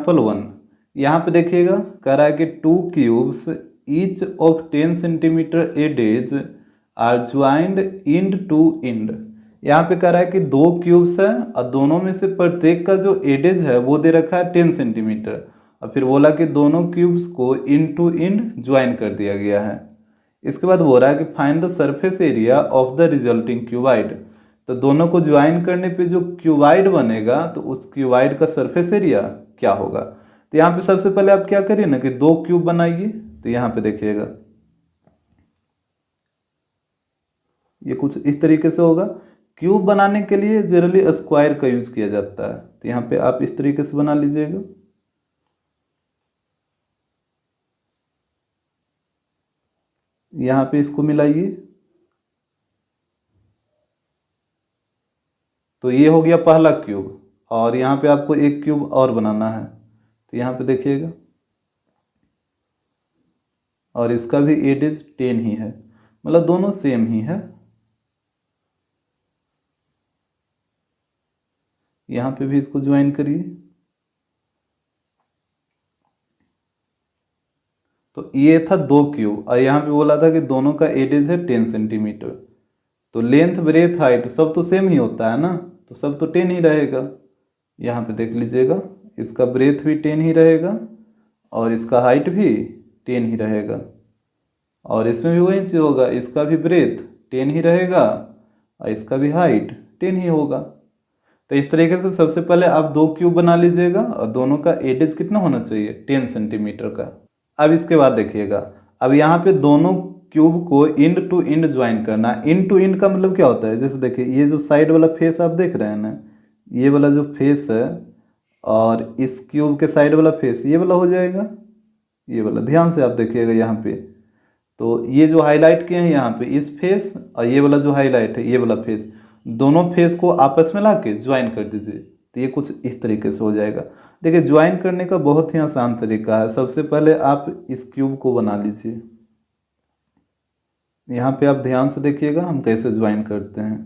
Example 1। यहाँ पे देखिएगा कह रहा है कि 2 cubes each of 10 centimetre edges are joined end to end. यहाँ पे कह रहा है कि 2 क्यूब्स है और दोनों में से प्रत्येक का जो एडेज है वो दे रखा है 10 सेंटीमीटर, और फिर बोला कि दोनों क्यूब्स को इंड टू इंड ज्वाइन कर दिया गया है। इसके बाद बोल रहा है कि find the surface area of the resulting cuboid. तो दोनों को ज्वाइन करने पे जो क्यूबाइड बनेगा तो उस क्यूबाइड का सरफेस एरिया क्या होगा। तो यहाँ पे सबसे पहले आप क्या करिए ना कि 2 क्यूब बनाइए। तो यहाँ पे देखिएगा ये कुछ इस तरीके से होगा। क्यूब बनाने के लिए जनरली स्क्वायर का यूज किया जाता है, तो यहाँ पे आप इस तरीके से बना लीजिएगा। यहाँ पे इसको मिलाइए, तो ये हो गया पहला क्यूब, और यहाँ पे आपको एक क्यूब और बनाना है। तो यहाँ पे देखिएगा, और इसका भी एडेज 10 ही है, मतलब दोनों सेम ही है। यहाँ पे भी इसको ज्वाइन करिए। तो ये था 2 क्यूब, और यहाँ पे बोला था कि दोनों का एडेज है 10 सेंटीमीटर। तो लेंथ ब्रेथ हाइट सब तो सेम ही होता है ना, तो सब तो 10 ही रहेगा। यहाँ पे देख लीजिएगा, इसका ब्रेथ भी 10 ही रहेगा और इसका हाइट भी 10 ही रहेगा, और इसमें भी वही चीज़ होगा, इसका भी ब्रेथ 10 ही रहेगा और इसका भी हाइट 10 ही होगा। तो इस तरीके से सबसे पहले आप 2 क्यूब बना लीजिएगा और दोनों का एडेज कितना होना चाहिए 10 सेंटीमीटर का। अब इसके बाद देखिएगा, अब यहाँ पे दोनों क्यूब को इंड टू इंड ज्वाइन करना है। इंड टू इंड का मतलब क्या होता है, जैसे देखिए ये जो साइड वाला फेस आप देख रहे हैं ना, ये वाला जो फेस है और इस क्यूब के साइड वाला फेस ये वाला हो जाएगा, ये वाला। ध्यान से आप देखिएगा यहाँ पे, तो ये जो हाईलाइट किए हैं यहाँ पे इस फेस और ये वाला जो हाईलाइट है ये वाला फेस, दोनों फेस को आपस में ला के ज्वाइन कर दीजिए। तो ये कुछ इस तरीके से हो जाएगा। देखिए ज्वाइन करने का बहुत ही आसान तरीका है। सबसे पहले आप इस क्यूब को बना लीजिए। यहाँ पे आप ध्यान से देखिएगा हम कैसे ज्वाइन करते हैं।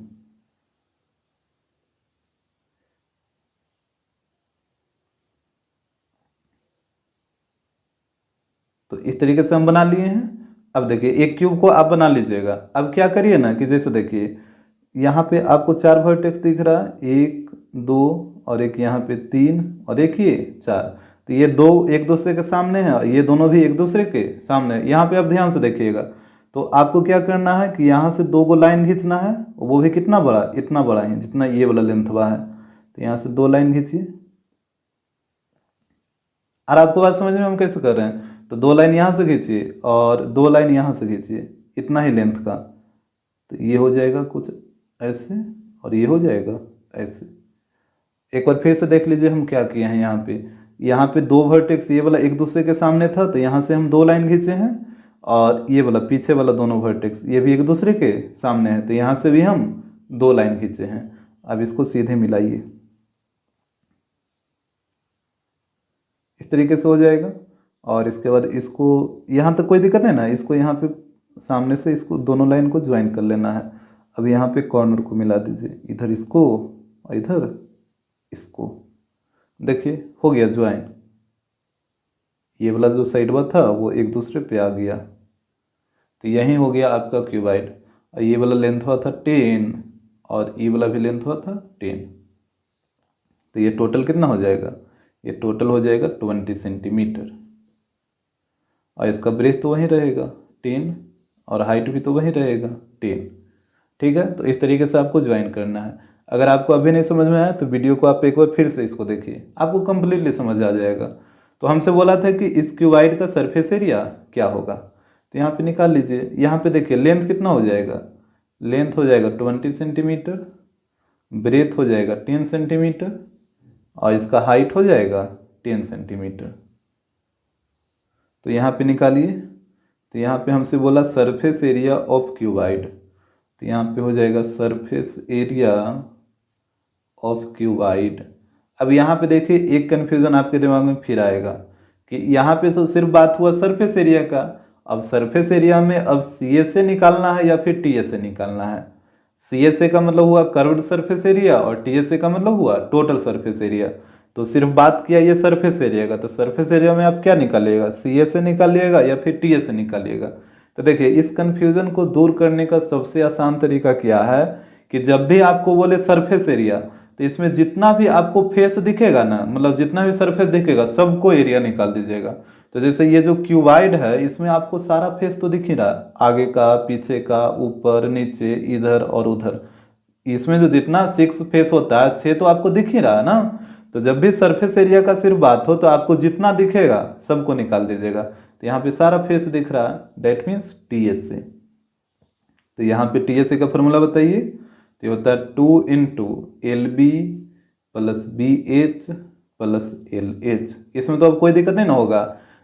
तो इस तरीके से हम बना लिए हैं। अब देखिए एक क्यूब को आप बना लीजिएगा। अब क्या करिए ना कि जैसे देखिए यहाँ पे आपको 4 वर्टेक्स दिख रहा है, 1 2 और एक यहाँ पे 3 और एक ये 4। तो ये दो एक दूसरे के सामने है और ये दोनों भी एक दूसरे के सामने है। यहाँ पे आप ध्यान से देखिएगा, तो आपको क्या करना है कि यहाँ से 2 गो लाइन खींचना है, वो भी कितना बड़ा, इतना बड़ा ही जितना ये वाला लेंथ बड़ा है। तो यहाँ से 2 लाइन खींचिए। और आपको बात समझ में हम कैसे कर रहे हैं, तो 2 लाइन यहाँ से खींचिए और 2 लाइन यहाँ से खींचिए, इतना ही लेंथ का। तो ये हो जाएगा कुछ ऐसे और ये हो जाएगा ऐसे। एक बार फिर से देख लीजिए हम क्या किए हैं। यहाँ पे 2 वर्टेक्स ये वाला एक दूसरे के सामने था, तो यहाँ से हम 2 लाइन खींचे हैं, और ये वाला पीछे वाला दोनों वर्टेक्स ये भी एक दूसरे के सामने है, तो यहाँ से भी हम 2 लाइन खींचे हैं। अब इसको सीधे मिलाइए, इस तरीके से हो जाएगा। और इसके बाद इसको यहाँ तक कोई दिक्कत नहीं ना, इसको यहाँ पे सामने से इसको दोनों लाइन को ज्वाइन कर लेना है। अब यहाँ पे कॉर्नर को मिला दीजिए, इधर इसको और इधर इसको। देखिए हो गया ज्वाइन। ये वाला जो साइड वाला था वो एक दूसरे पे आ गया, तो यही हो गया आपका क्यूबाइड। और ये वाला लेंथ हुआ था 10 और ये वाला भी लेंथ हुआ था 10। तो ये टोटल कितना हो जाएगा, ये टोटल हो जाएगा 20 सेंटीमीटर। और इसका ब्रेथ तो वहीं रहेगा 10 और हाइट भी तो वहीं रहेगा 10। ठीक है, तो इस तरीके से आपको ज्वाइन करना है। अगर आपको अभी नहीं समझ में आया तो वीडियो को आप एक बार फिर से इसको देखिए, आपको कंप्लीटली समझ आ जाएगा। तो हमसे बोला था कि इस क्यूबाइड का सरफेस एरिया क्या होगा, तो यहाँ पे निकाल लीजिए। यहाँ पे देखिए लेंथ कितना हो जाएगा, लेंथ हो जाएगा 20 सेंटीमीटर, ब्रेथ हो जाएगा 10 सेंटीमीटर और इसका हाइट हो जाएगा 10 सेंटीमीटर। तो यहाँ पे निकालिए। तो यहाँ पे हमसे बोला सरफेस एरिया ऑफ क्यूबाइड, तो यहाँ पे हो जाएगा सरफेस एरिया ऑफ क्यूबाइड। अब यहाँ पे देखिए एक कन्फ्यूज़न आपके दिमाग में फिर आएगा कि यहाँ पे तो सिर्फ बात हुआ सरफेस एरिया का। अब सरफेस एरिया में अब सी एस से निकालना है या फिर टी एस से निकालना है। सी एस ए का मतलब हुआ कर्व्ड सरफेस एरिया और टी एस ए का मतलब हुआ टोटल सरफेस एरिया। तो सिर्फ बात किया ये सरफेस एरिया का, तो सरफेस एरिया में आप क्या निकालिएगा, सी ए से निकालिएगा या फिर टी ए से निकालिएगा। तो देखिए इस कन्फ्यूजन को दूर करने का सबसे आसान तरीका क्या है कि जब भी आपको बोले सरफेस एरिया, तो इसमें जितना भी आपको फेस दिखेगा ना, मतलब जितना भी सरफेस दिखेगा सबको एरिया निकाल दीजिएगा। तो जैसे ये जो क्यूबाइड है इसमें आपको सारा फेस तो दिख ही रहा है, आगे का, पीछे का, ऊपर, नीचे, इधर और उधर। इसमें जो जितना 6 फेस होता है 6 तो आपको दिख ही रहा है ना। तो जब भी सरफेस एरिया का सिर्फ बात हो तो आपको जितना दिखेगा सबको निकाल दीजिएगा। तो यहाँ पे सारा फेस दिख रहा है, डेट मीन्स टी एस से। तो यहाँ पे टी एस का फॉर्मूला बताइए। तो ये होता है 2 into L B plus B H plus L H. इसमें तो अब कोई दिक्कत नहीं ना होगा।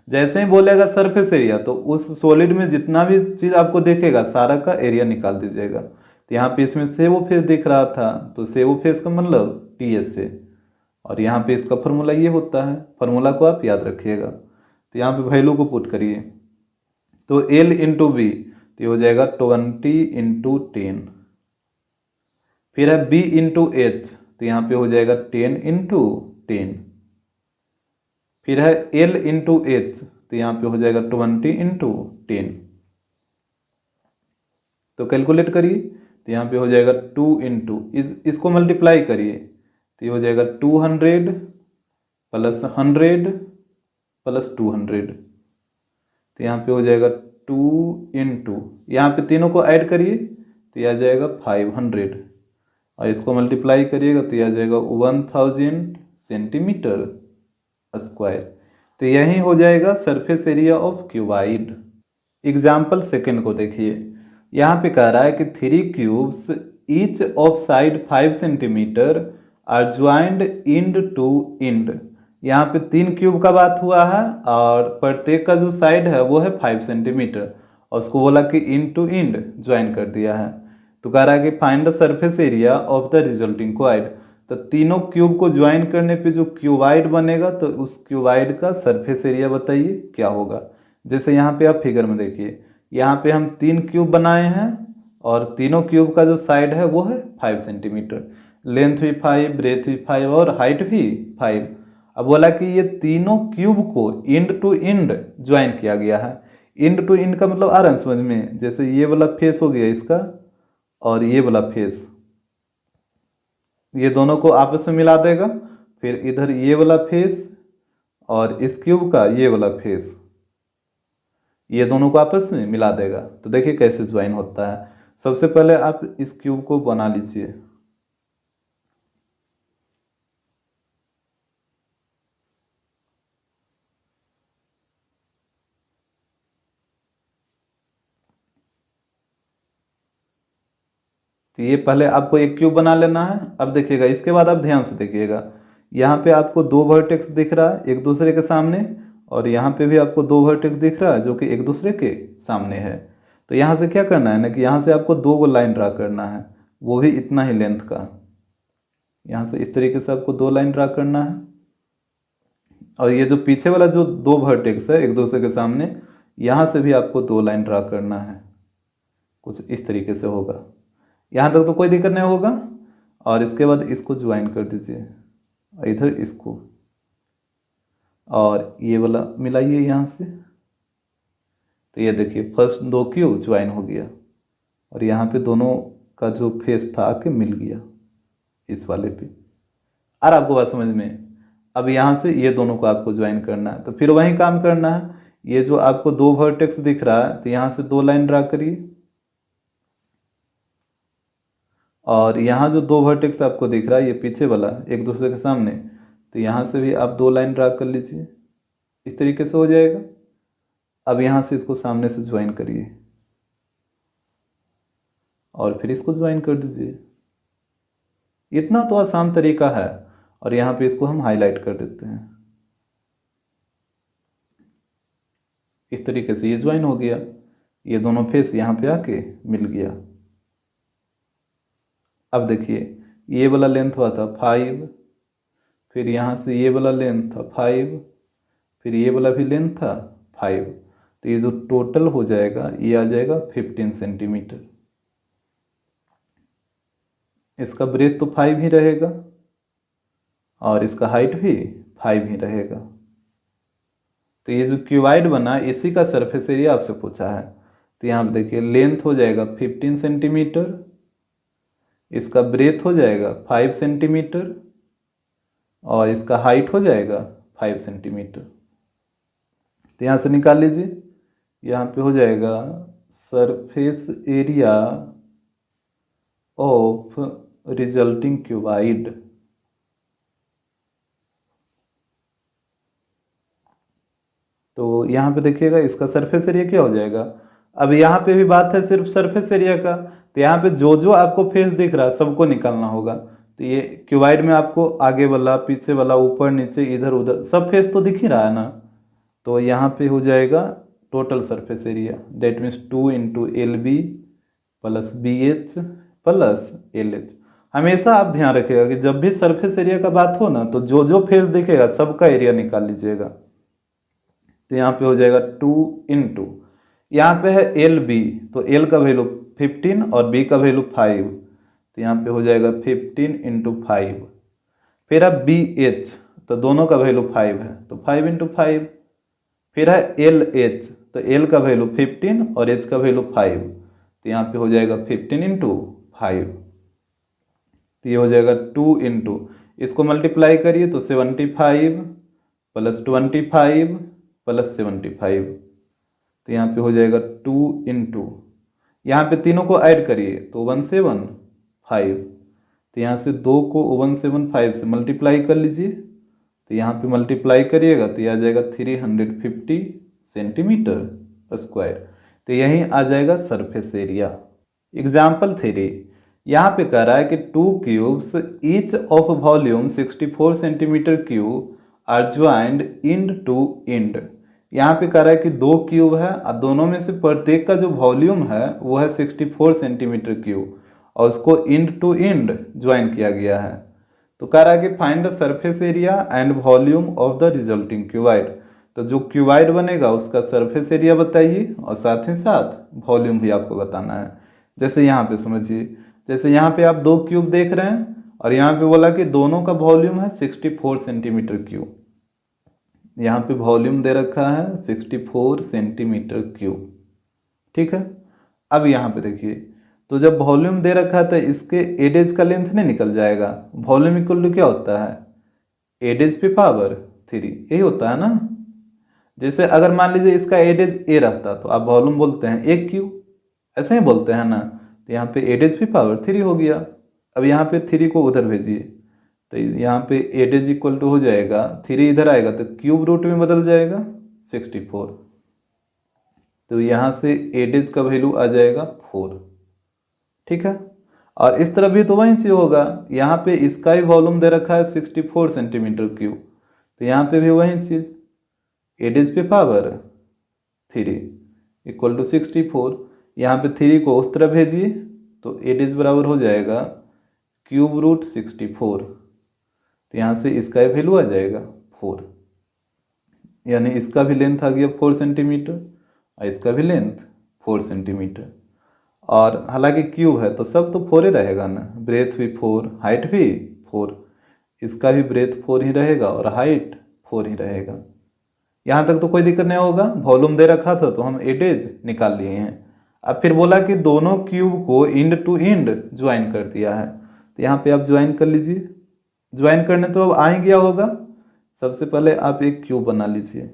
जैसे ही बोलेगा सरफेस एरिया तो उस सॉलिड में जितना भी चीज़ आपको देखेगा सारा का एरिया निकाल दीजिएगा। तो यहाँ पे इसमें सेवो फेस दिख रहा था, तो सेवो फेस का मतलब टी एस से। और यहाँ पे इसका फॉर्मूला ये होता है, फॉर्मूला को आप याद रखिएगा। तो यहाँ पे वैल्यू को पुट करिए। तो एल इंटू बी तो ये हो जाएगा 20 इंटू 10। फिर है बी इंटू एच, तो यहाँ पे हो जाएगा 10 इंटू 10। फिर है एल इंटू एच, तो यहाँ पे हो जाएगा 20 इंटू 10। तो कैलकुलेट करिए। तो यहाँ पे हो जाएगा 2 इंटू इसको मल्टीप्लाई करिए, तो ये हो जाएगा 200 प्लस 100 प्लस 200। तो यहाँ पे हो जाएगा 2 इंटू, यहाँ पे तीनों को ऐड करिए तो यह आ जाएगा 500, और इसको मल्टीप्लाई करिएगा तो यह आ जाएगा 1000 सेंटीमीटर स्क्वायर। तो यही हो जाएगा surface area of cuboid. Example second को देखिए। यहाँ पे कह रहा है कि 3 cubes each of side 5 centimetre are joined end to end. यहाँ पे 3 क्यूब का बात हुआ है और प्रत्येक का जो साइड है वो है 5 सेंटीमीटर, और उसको बोला कि इंड टू इंड ज्वाइन कर दिया है। तो कह रहा है कि find the surface area of the resulting cuboid. तो तीनों क्यूब को ज्वाइन करने पे जो क्यूबाइड बनेगा तो उस क्यूबाइड का सरफेस एरिया बताइए क्या होगा। जैसे यहाँ पे आप फिगर में देखिए, यहाँ पे हम 3 क्यूब बनाए हैं और तीनों क्यूब का जो साइड है वो है 5 सेंटीमीटर, लेंथ भी 5, ब्रेथ भी 5 और हाइट भी 5। अब बोला कि ये तीनों क्यूब को इंड टू इंड ज्वाइन किया गया है। इंड टू इंड का मतलब आ रहा है समझ में, जैसे ये वाला फेस हो गया इसका और ये वाला फेस, ये दोनों को आपस में मिला देगा। फिर इधर ये वाला फेस और इस क्यूब का ये वाला फेस, ये दोनों को आपस में मिला देगा। तो देखिए कैसे ज्वाइन होता है। सबसे पहले आप इस क्यूब को बना लीजिए। तो ये पहले आपको एक क्यूब बना लेना है। अब देखिएगा इसके बाद आप ध्यान से देखिएगा, यहाँ पे आपको 2 वर्टेक्स दिख रहा है एक दूसरे के सामने, और यहाँ पे भी आपको 2 वर्टेक्स दिख रहा है जो कि एक दूसरे के सामने है। तो यहाँ से क्या करना है ना कि यहाँ से आपको 2 गो लाइन ड्रा करना है, वो भी इतना ही लेंथ का। यहाँ से इस तरीके से आपको 2 लाइन ड्रा करना है, और ये जो पीछे वाला जो 2 वर्टेक्स है एक दूसरे के सामने, यहाँ से भी आपको 2 लाइन ड्रा करना है। कुछ इस तरीके से होगा, यहाँ तक तो कोई दिक्कत नहीं होगा। और इसके बाद इसको ज्वाइन कर दीजिए, इधर इसको और ये वाला मिलाइए यहाँ से। तो ये देखिए फर्स्ट 2 क्यूब ज्वाइन हो गया, और यहाँ पे दोनों का जो फेस था आके मिल गया इस वाले पे। और आपको बात समझ में। अब यहाँ से ये दोनों को आपको ज्वाइन करना है, तो फिर वही काम करना है। ये जो आपको 2 वर्टेक्स दिख रहा है तो यहाँ से 2 लाइन ड्रा करिए, और यहाँ जो 2 वर्टेक्स आपको दिख रहा है ये पीछे वाला एक दूसरे के सामने, तो यहाँ से भी आप 2 लाइन ड्रा कर लीजिए। इस तरीके से हो जाएगा। अब यहाँ से इसको सामने से ज्वाइन करिए और फिर इसको ज्वाइन कर दीजिए। इतना तो आसान तरीका है, और यहाँ पे इसको हम हाईलाइट कर देते हैं। इस तरीके से ये ज्वाइन हो गया, ये दोनों फेस यहाँ पे आके मिल गया। अब देखिए ये वाला लेंथ हुआ था 5, फिर यहाँ से ये वाला लेंथ था 5, फिर ये वाला भी लेंथ था 5। तो ये जो टोटल हो जाएगा ये आ जाएगा 15 सेंटीमीटर। इसका ब्रेथ तो 5 ही रहेगा, और इसका हाइट भी 5 ही रहेगा। तो ये जो क्यूबाइड बना इसी का सरफेस एरिया आपसे पूछा है। तो यहाँ पे देखिए लेंथ हो जाएगा 15 सेंटीमीटर, इसका ब्रेथ हो जाएगा 5 सेंटीमीटर और इसका हाइट हो जाएगा 5 सेंटीमीटर। तो यहाँ से निकाल लीजिए, यहाँ पे हो जाएगा surface area of resulting cuboid. तो यहाँ पे देखिएगा इसका सरफेस एरिया क्या हो जाएगा। अब यहाँ पे भी बात है सिर्फ सरफेस एरिया का, तो यहाँ पे जो जो आपको फेस दिख रहा है सबको निकालना होगा। तो ये क्यूबाइड में आपको आगे वाला, पीछे वाला, ऊपर नीचे, इधर उधर सब फेस तो दिख ही रहा है ना। तो यहाँ पे हो जाएगा total surface area, that means 2 into LB plus BH plus LH। हमेशा आप ध्यान रखिएगा कि जब भी सरफेस एरिया का बात हो ना, तो जो जो फेस दिखेगा सबका एरिया निकाल लीजिएगा। तो यहाँ पे हो जाएगा 2 इंटू, यहाँ पे है LB, तो L का वैल्यू 15 और B का वैल्यू 5, तो यहाँ पे हो जाएगा 15 इंटू 5। फिर है BH, तो दोनों का वैल्यू 5 है, तो 5 इंटू 5। फिर है LH, तो L का वैल्यू 15 और H का वैल्यू 5, तो यहाँ पे हो जाएगा 15 इंटू 5। तो ये हो जाएगा 2 इंटू, इसको मल्टीप्लाई करिए तो 75 प्लस 25 प्लस 75, तो यहाँ पे हो जाएगा 2 इंटू, यहाँ पे तीनों को ऐड करिए तो 175, तो यहाँ से 2 को 175 से मल्टीप्लाई कर लीजिए, तो यहाँ पे मल्टीप्लाई करिएगा तो ये आ जाएगा 350 सेंटीमीटर स्क्वायर। तो यहीं आ जाएगा सरफेस एरिया। एग्जाम्पल 3, यहाँ पे कह रहा है कि 2 cubes each of volume 64 centimetre cube are joined end to end. यहाँ पे कह रहा है कि 2 क्यूब है और दोनों में से प्रत्येक का जो वॉल्यूम है वो है 64 सेंटीमीटर क्यूब और उसको इंड टू इंड ज्वाइन किया गया है। तो कह रहा है कि find the surface area and volume of the resulting cuboid. तो जो क्यूबाइड बनेगा उसका सरफेस एरिया बताइए और साथ ही साथ वॉल्यूम भी आपको बताना है। जैसे यहाँ पे समझिए, जैसे यहाँ पे आप 2 क्यूब देख रहे हैं और यहाँ पे बोला कि दोनों का वॉल्यूम है 64 सेंटीमीटर क्यूब। यहाँ पे वॉल्यूम दे रखा है 64 सेंटीमीटर क्यूब, ठीक है। अब यहाँ पे देखिए, तो जब वॉल्यूम दे रखा है तो इसके एडेज का लेंथ नहीं निकल जाएगा। वॉल्यूम इक्वल टू क्या होता है, एडेज पे पावर 3, यही होता है ना। जैसे अगर मान लीजिए इसका एडेज A रहता तो आप वॉल्यूम बोलते हैं 1 क्यूब, ऐसे ही बोलते हैं ना। तो यहाँ पे एडेज पे पावर 3 हो गया। अब यहाँ पे 3 को उधर भेजिए तो यहाँ पे एडेज इक्वल टू हो जाएगा 3 इधर आएगा तो क्यूब रूट में बदल जाएगा 64, तो यहाँ से एडेज का वैल्यू आ जाएगा 4, ठीक है। और इस तरफ भी तो वही चीज़ होगा, यहाँ पे इसका ही वॉल्यूम दे रखा है 64 सेंटीमीटर क्यूब, तो यहाँ पे भी वही चीज़, एडेज पे पावर 3 इक्वल टू 64। यहाँ पे 3 को उस तरफ भेजिए तो एडेज बराबर हो जाएगा क्यूब रूट 64, तो यहाँ से इसका वैल्यू आ जाएगा 4, यानी इसका भी लेंथ आ गया 4 सेंटीमीटर और इसका भी लेंथ 4 सेंटीमीटर। और हालांकि क्यूब है तो सब तो 4 ही रहेगा ना, ब्रेथ भी 4, हाइट भी 4, इसका भी ब्रेथ 4 ही रहेगा और हाइट 4 ही रहेगा। यहाँ तक तो कोई दिक्कत नहीं होगा। वॉल्यूम दे रखा था तो हम एडेज निकाल लिए हैं। अब फिर बोला कि दोनों क्यूब को इंड टू इंड ज्वाइन कर दिया है, तो यहाँ पे आप ज्वाइन कर लीजिए। ज्वाइन करने तो अब आ ही गया होगा। सबसे पहले आप एक क्यूब बना लीजिए,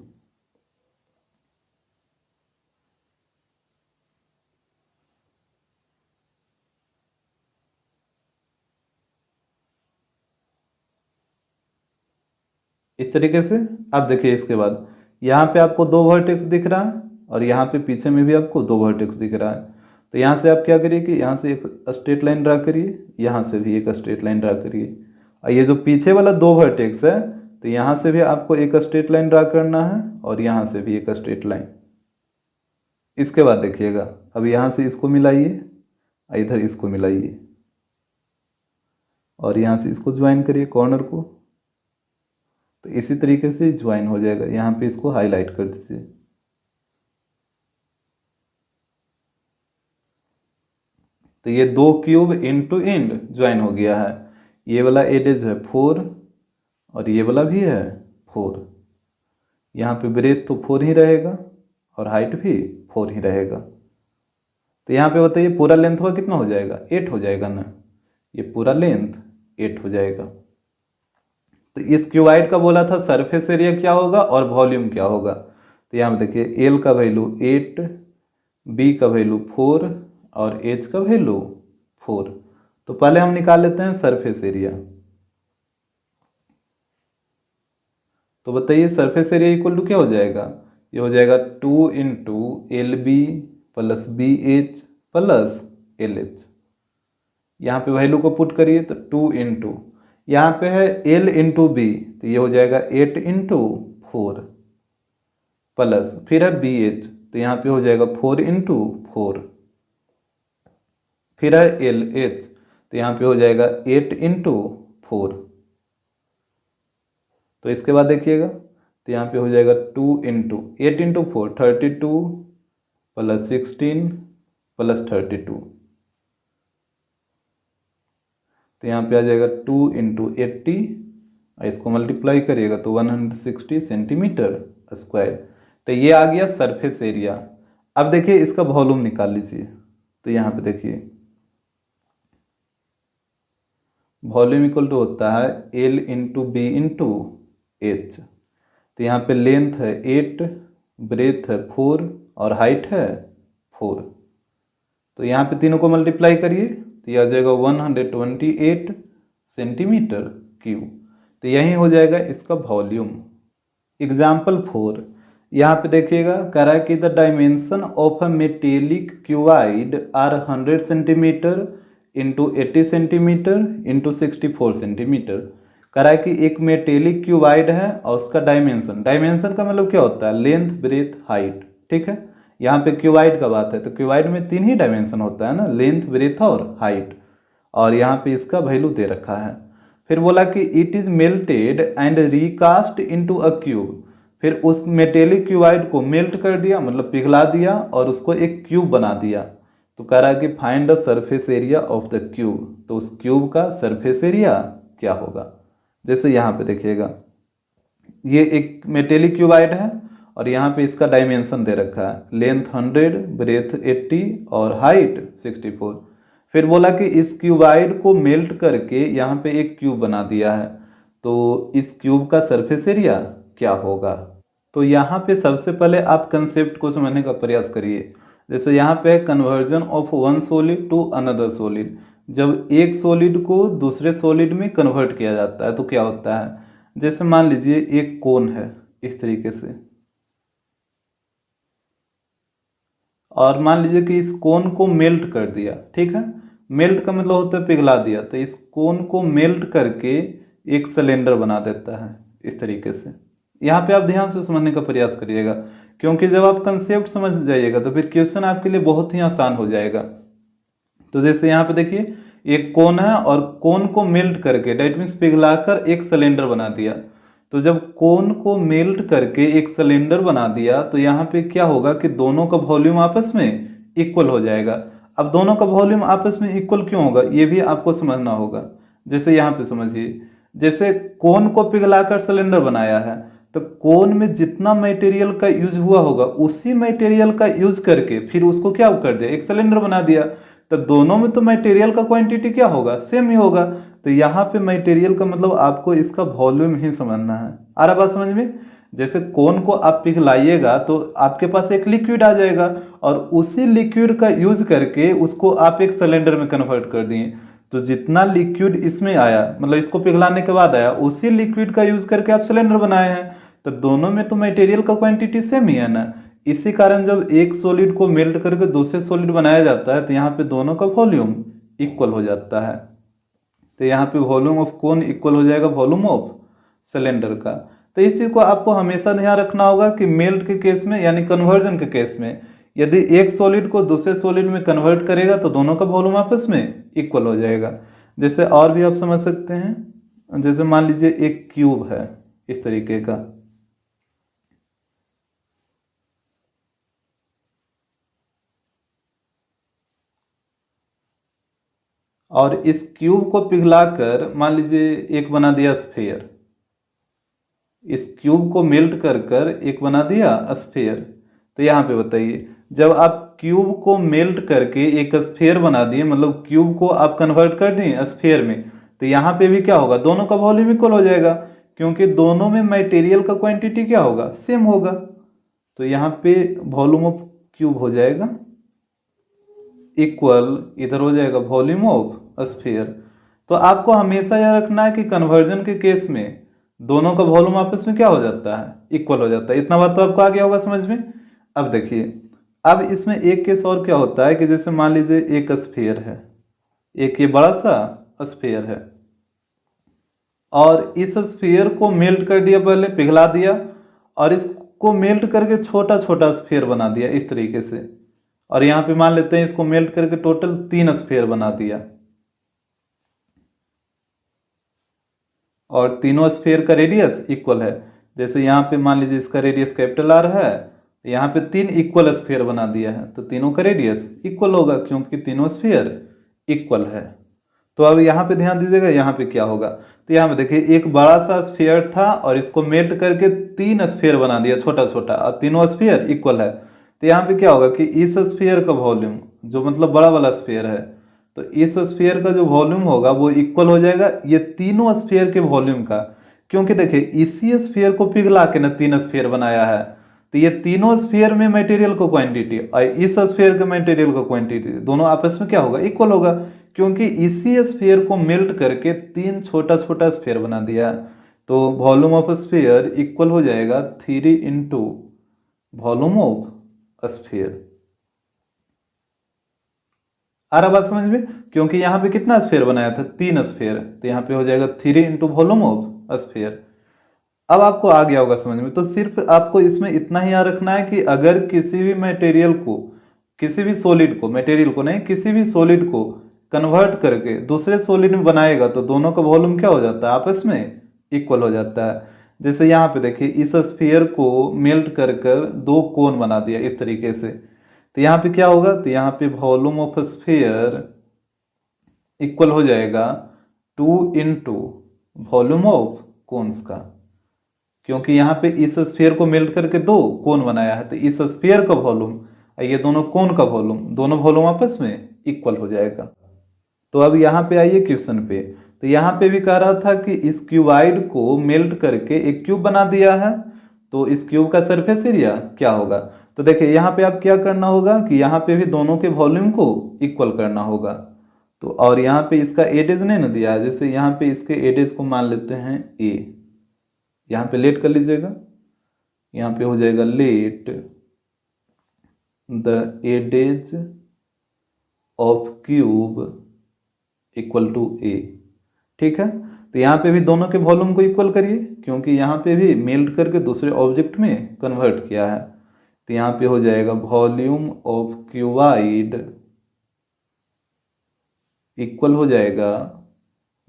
इस तरीके से। अब देखिए इसके बाद यहाँ पे आपको 2 वर्टेक्स दिख रहा है और यहाँ पे पीछे में भी आपको 2 वर्टेक्स दिख रहा है। तो यहाँ से आप क्या करिए कि यहाँ से एक स्ट्रेट लाइन ड्रा करिए, यहाँ से भी एक स्ट्रेट लाइन ड्रा करिए, और ये जो पीछे वाला 2 वर्टेक्स है तो यहाँ से भी आपको एक स्ट्रेट लाइन ड्रा करना है और यहाँ से भी एक स्ट्रेट लाइन। इसके बाद देखिएगा, अब यहाँ से इसको मिलाइए, इधर इसको मिलाइए और यहाँ से इसको ज्वाइन करिए कॉर्नर को, तो इसी तरीके से ज्वाइन हो जाएगा। यहाँ पे इसको हाईलाइट कर दीजिए। तो ये 2 cube end to end join हो गया है। ये वाला एडेज है 4 और ये वाला भी है 4। यहाँ पे ब्रेथ तो 4 ही रहेगा और हाइट भी 4 ही रहेगा। तो यहाँ पे बताइए पूरा लेंथ हुआ कितना हो जाएगा, 8 हो जाएगा ना, ये पूरा लेंथ 8 हो जाएगा। तो इस क्यूबाइड का बोला था सरफेस एरिया क्या होगा और वॉल्यूम क्या होगा। तो यहाँ पे देखिए एल का वैल्यू 8, बी का वैल्यू 4 और एच का वैल्यू 4। तो पहले हम निकाल लेते हैं सरफेस एरिया। तो बताइए सरफेस एरिया इक्वल टू क्या हो जाएगा, ये हो जाएगा 2 into L B plus B H plus L H. यहाँ पे वैल्यू को पुट करिए तो 2 इंटू, यहाँ पे है एल इंटू बी तो ये हो जाएगा 8 इंटू 4 प्लस फिर है बी एच तो यहाँ पे हो जाएगा 4 इंटू 4, फिर है एल एच तो यहाँ पे हो जाएगा 8 इंटू 4। तो इसके बाद देखिएगा तो यहाँ पे हो जाएगा 2 इंटू 8 इंटू 4 32 प्लस 16 प्लस 32। तो यहाँ पे आ जाएगा 2 इंटू 80, इसको मल्टीप्लाई करिएगा तो 160 सेंटीमीटर स्क्वायर। तो ये आ गया सरफेस एरिया। अब देखिए इसका वॉल्यूम निकाल लीजिए। तो यहाँ पे देखिए वॉल्यूम इक्वल टू होता है L into B into H. तो यहाँ पे लेंथ है 8, ब्रेथ है 4 और हाइट है 4। तो यहाँ पे तीनों को मल्टीप्लाई करिए तो यह आ जाएगा 128 सेंटीमीटर क्यूब। तो यही हो जाएगा इसका वॉल्यूम। एग्जाम्पल 4 यहाँ पे देखिएगा कह रहा है कि the dimension of a metallic cuboid are 100 centimetre into 80 centimetre into 64 centimetre. कह रहा है कि एक मेटेलिक क्यूबाइड है और उसका डायमेंशन, डायमेंशन का मतलब क्या होता है, लेंथ ब्रेथ हाइट। ठीक है, यहाँ पे क्यूबाइड का बात है तो क्यूबाइड में 3 ही डायमेंशन होता है ना, लेंथ ब्रेथ और हाइट। और यहाँ पे इसका वैल्यू दे रखा है। फिर बोला कि it is melted and recast into a cube. फिर उस मेटेलिक क्यूबाइड को मेल्ट कर दिया मतलब पिघला दिया और उसको एक क्यूब बना दिया। तो कह रहा है कि find the surface area of the cube. तो उस क्यूब का सरफेस एरिया क्या होगा। जैसे यहाँ पे देखिएगा ये एक मेटेलिक क्यूबाइड है और यहाँ पे इसका डायमेंशन दे रखा है, लेंथ 100, ब्रेथ 80 और हाइट 64। फिर बोला कि इस क्यूबाइड को मेल्ट करके यहाँ पे एक क्यूब बना दिया है, तो इस क्यूब का सरफेस एरिया क्या होगा। तो यहाँ पे सबसे पहले आप कंसेप्ट को समझने का प्रयास करिए। जैसे यहाँ पे conversion of one solid to another solid, जब एक सॉलिड को दूसरे सॉलिड में कन्वर्ट किया जाता है तो क्या होता है। जैसे मान लीजिए एक कोन है इस तरीके से, और मान लीजिए कि इस कोन को मेल्ट कर दिया। ठीक है, मेल्ट का मतलब होता है पिघला दिया। तो इस कोन को मेल्ट करके एक सिलेंडर बना देता है इस तरीके से। यहाँ पे आप ध्यान से समझने का प्रयास करिएगा, क्योंकि जब आप कंसेप्ट समझ जाइएगा तो फिर क्वेश्चन आपके लिए बहुत ही आसान हो जाएगा। तो जैसे यहाँ पे देखिए एक कोन है और कोन को मेल्ट करके डेट मीन्स पिघलाकर एक सिलेंडर बना दिया। तो जब कोन को मेल्ट करके एक सिलेंडर बना दिया तो यहाँ पे क्या होगा कि दोनों का वॉल्यूम आपस में इक्वल हो जाएगा। अब दोनों का वॉल्यूम आपस में इक्वल क्यों होगा ये भी आपको समझना होगा। जैसे यहाँ पे समझिए, जैसे कोन को पिघलाकर सिलेंडर बनाया है तो कोन में जितना मटेरियल का यूज हुआ होगा उसी मटेरियल का यूज करके फिर उसको क्या कर दिया, एक सिलेंडर बना दिया। तो दोनों में तो मटेरियल का क्वांटिटी क्या होगा, सेम ही होगा। तो यहाँ पे मटेरियल का मतलब आपको इसका वॉल्यूम ही समझना है। आ रहा बात समझ में। जैसे कोन को आप पिघलाइएगा तो आपके पास एक लिक्विड आ जाएगा और उसी लिक्विड का यूज करके उसको आप एक सिलेंडर में कन्वर्ट कर दिए। तो जितना लिक्विड इसमें आया मतलब इसको पिघलाने के बाद आया उसी लिक्विड का यूज करके आप सिलेंडर बनाए हैं। तो दोनों में तो मटेरियल का क्वांटिटी सेम ही है ना। इसी कारण जब एक सॉलिड को मेल्ट करके दूसरे सॉलिड बनाया जाता है तो यहाँ पे दोनों का वॉल्यूम इक्वल हो जाता है। तो यहाँ पे वॉल्यूम ऑफ कोन इक्वल हो जाएगा वॉल्यूम ऑफ सिलेंडर का। तो इस चीज़ को आपको हमेशा ध्यान रखना होगा कि मेल्ट के केस में यानी कन्वर्जन के केस में यदि एक सॉलिड को दूसरे सॉलिड में कन्वर्ट करेगा तो दोनों का वॉल्यूम आपस में इक्वल हो जाएगा। जैसे और भी आप समझ सकते हैं, जैसे मान लीजिए एक क्यूब है इस तरीके का, और इस क्यूब को पिघलाकर मान लीजिए एक बना दिया स्फीयर। इस क्यूब को मेल्ट कर कर एक बना दिया स्फीयर। तो यहाँ पे बताइए, जब आप क्यूब को मेल्ट करके एक स्फीयर बना दिए, मतलब क्यूब को आप कन्वर्ट कर दिए स्फीयर में, तो यहाँ पे भी क्या होगा, दोनों का वॉल्यूम इक्वल हो जाएगा, क्योंकि दोनों में मटेरियल का क्वांटिटी क्या होगा, सेम होगा। तो यहाँ पे वॉल्यूम ऑफ क्यूब हो जाएगा इक्वल, इधर हो जाएगा वॉल्यूम ऑफ स्फीयर। तो आपको हमेशा यह रखना है कि कन्वर्जन के केस में दोनों का वॉल्यूम आपस में क्या हो जाता है, इक्वल हो जाता है। इतना बात तो आपको आ गया होगा समझ में। अब देखिए, अब इसमें एक केस और क्या होता है कि जैसे मान लीजिए एक स्फीयर है, एक ये बड़ा सा स्फीयर है, और इस स्फीयर को मेल्ट कर दिया, पहले पिघला दिया, और इसको मेल्ट करके छोटा छोटा स्फीयर बना दिया इस तरीके से। और यहाँ पे मान लेते हैं इसको मेल्ट करके टोटल 3 स्फीयर बना दिया, और तीनों स्फीयर का रेडियस इक्वल है। जैसे यहाँ पे मान लीजिए इसका रेडियस कैपिटल आर है, यहाँ पे 3 इक्वल स्फीयर बना दिया है, तो तीनों का रेडियस इक्वल होगा क्योंकि तीनों स्फीयर इक्वल है। तो अब यहाँ पे ध्यान दीजिएगा, यहाँ पे क्या होगा, तो यहाँ पे देखिए एक बड़ा सा स्फीयर था और इसको मेल्ट करके 3 स्फीयर बना दिया छोटा छोटा, और तीनों स्फीयर इक्वल है। तो यहाँ पे क्या होगा कि इस स्फीयर का वॉल्यूम, जो मतलब बड़ा वाला स्फीयर है, तो इस स्फीयर का जो वॉल्यूम होगा वो इक्वल हो जाएगा ये तीनों स्फीयर के वॉल्यूम का, क्योंकि देखिए इसी स्फीयर को पिघला के ना 3 स्फीयर बनाया है। तो ये तीनों स्फीयर में मटेरियल को क्वांटिटी और इस स्फीयर के मटेरियल को क्वांटिटी दोनों आपस में क्या होगा, इक्वल होगा, क्योंकि इसी स्फीयर को मेल्ट करके 3 छोटा छोटा स्फीयर बना दिया। तो वॉल्यूम ऑफ स्फीयर इक्वल हो जाएगा 3 इंटू वॉल्यूम ऑफ स्फीयर। आ रहा बात समझ में, क्योंकि यहाँ पे कितना स्फीयर बनाया था, 3 स्फीयर, तो यहाँ पे हो जाएगा 3 इंटू वॉल्यूम ऑफ स्फीयर। अब आपको आ गया होगा समझ में। तो सिर्फ आपको इसमें इतना ही याद रखना है कि अगर किसी भी मटेरियल को, किसी भी सॉलिड को, मटेरियल को नहीं, किसी भी सॉलिड को कन्वर्ट करके दूसरे सॉलिड में बनाएगा तो दोनों का वॉल्यूम क्या हो जाता है, आपस में इक्वल हो जाता है। जैसे यहाँ पे देखिए इस स्फीयर को मेल्ट कर कर 2 कोन बना दिया इस तरीके से, तो यहाँ पे क्या होगा, तो यहाँ पे वॉल्यूम ऑफ स्फीयर इक्वल हो जाएगा 2 इंटू वॉल्यूम ऑफ कोन्स का, क्योंकि यहाँ पे इस स्फीयर को मेल्ट करके 2 कोन बनाया है, तो इस स्फीयर का वॉल्यूम ये दोनों कोन का वॉल्यूम, दोनों वॉल्यूम आपस में इक्वल हो जाएगा। तो अब यहाँ पे आइए क्वेश्चन पे। तो यहाँ पे भी कह रहा था कि इस क्यूबाइड को मेल्ट करके एक क्यूब बना दिया है, तो इस क्यूब का सरफेस एरिया क्या होगा। तो देखिए यहाँ पे आप क्या करना होगा कि यहाँ पे भी दोनों के वॉल्यूम को इक्वल करना होगा। तो और यहाँ पे इसका एडेज नहीं ना दिया है, जैसे यहाँ पे इसके एडेज को मान लेते हैं ए, यहाँ पे लेट कर लीजिएगा, यहाँ पे हो जाएगा let the edges of cube equal to A. ठीक है, तो यहाँ पे भी दोनों के वॉल्यूम को इक्वल करिए, क्योंकि यहाँ पे भी मेल्ट करके दूसरे ऑब्जेक्ट में कन्वर्ट किया है। तो यहाँ पे हो जाएगा वॉल्यूम ऑफ क्यूबाइड इक्वल हो जाएगा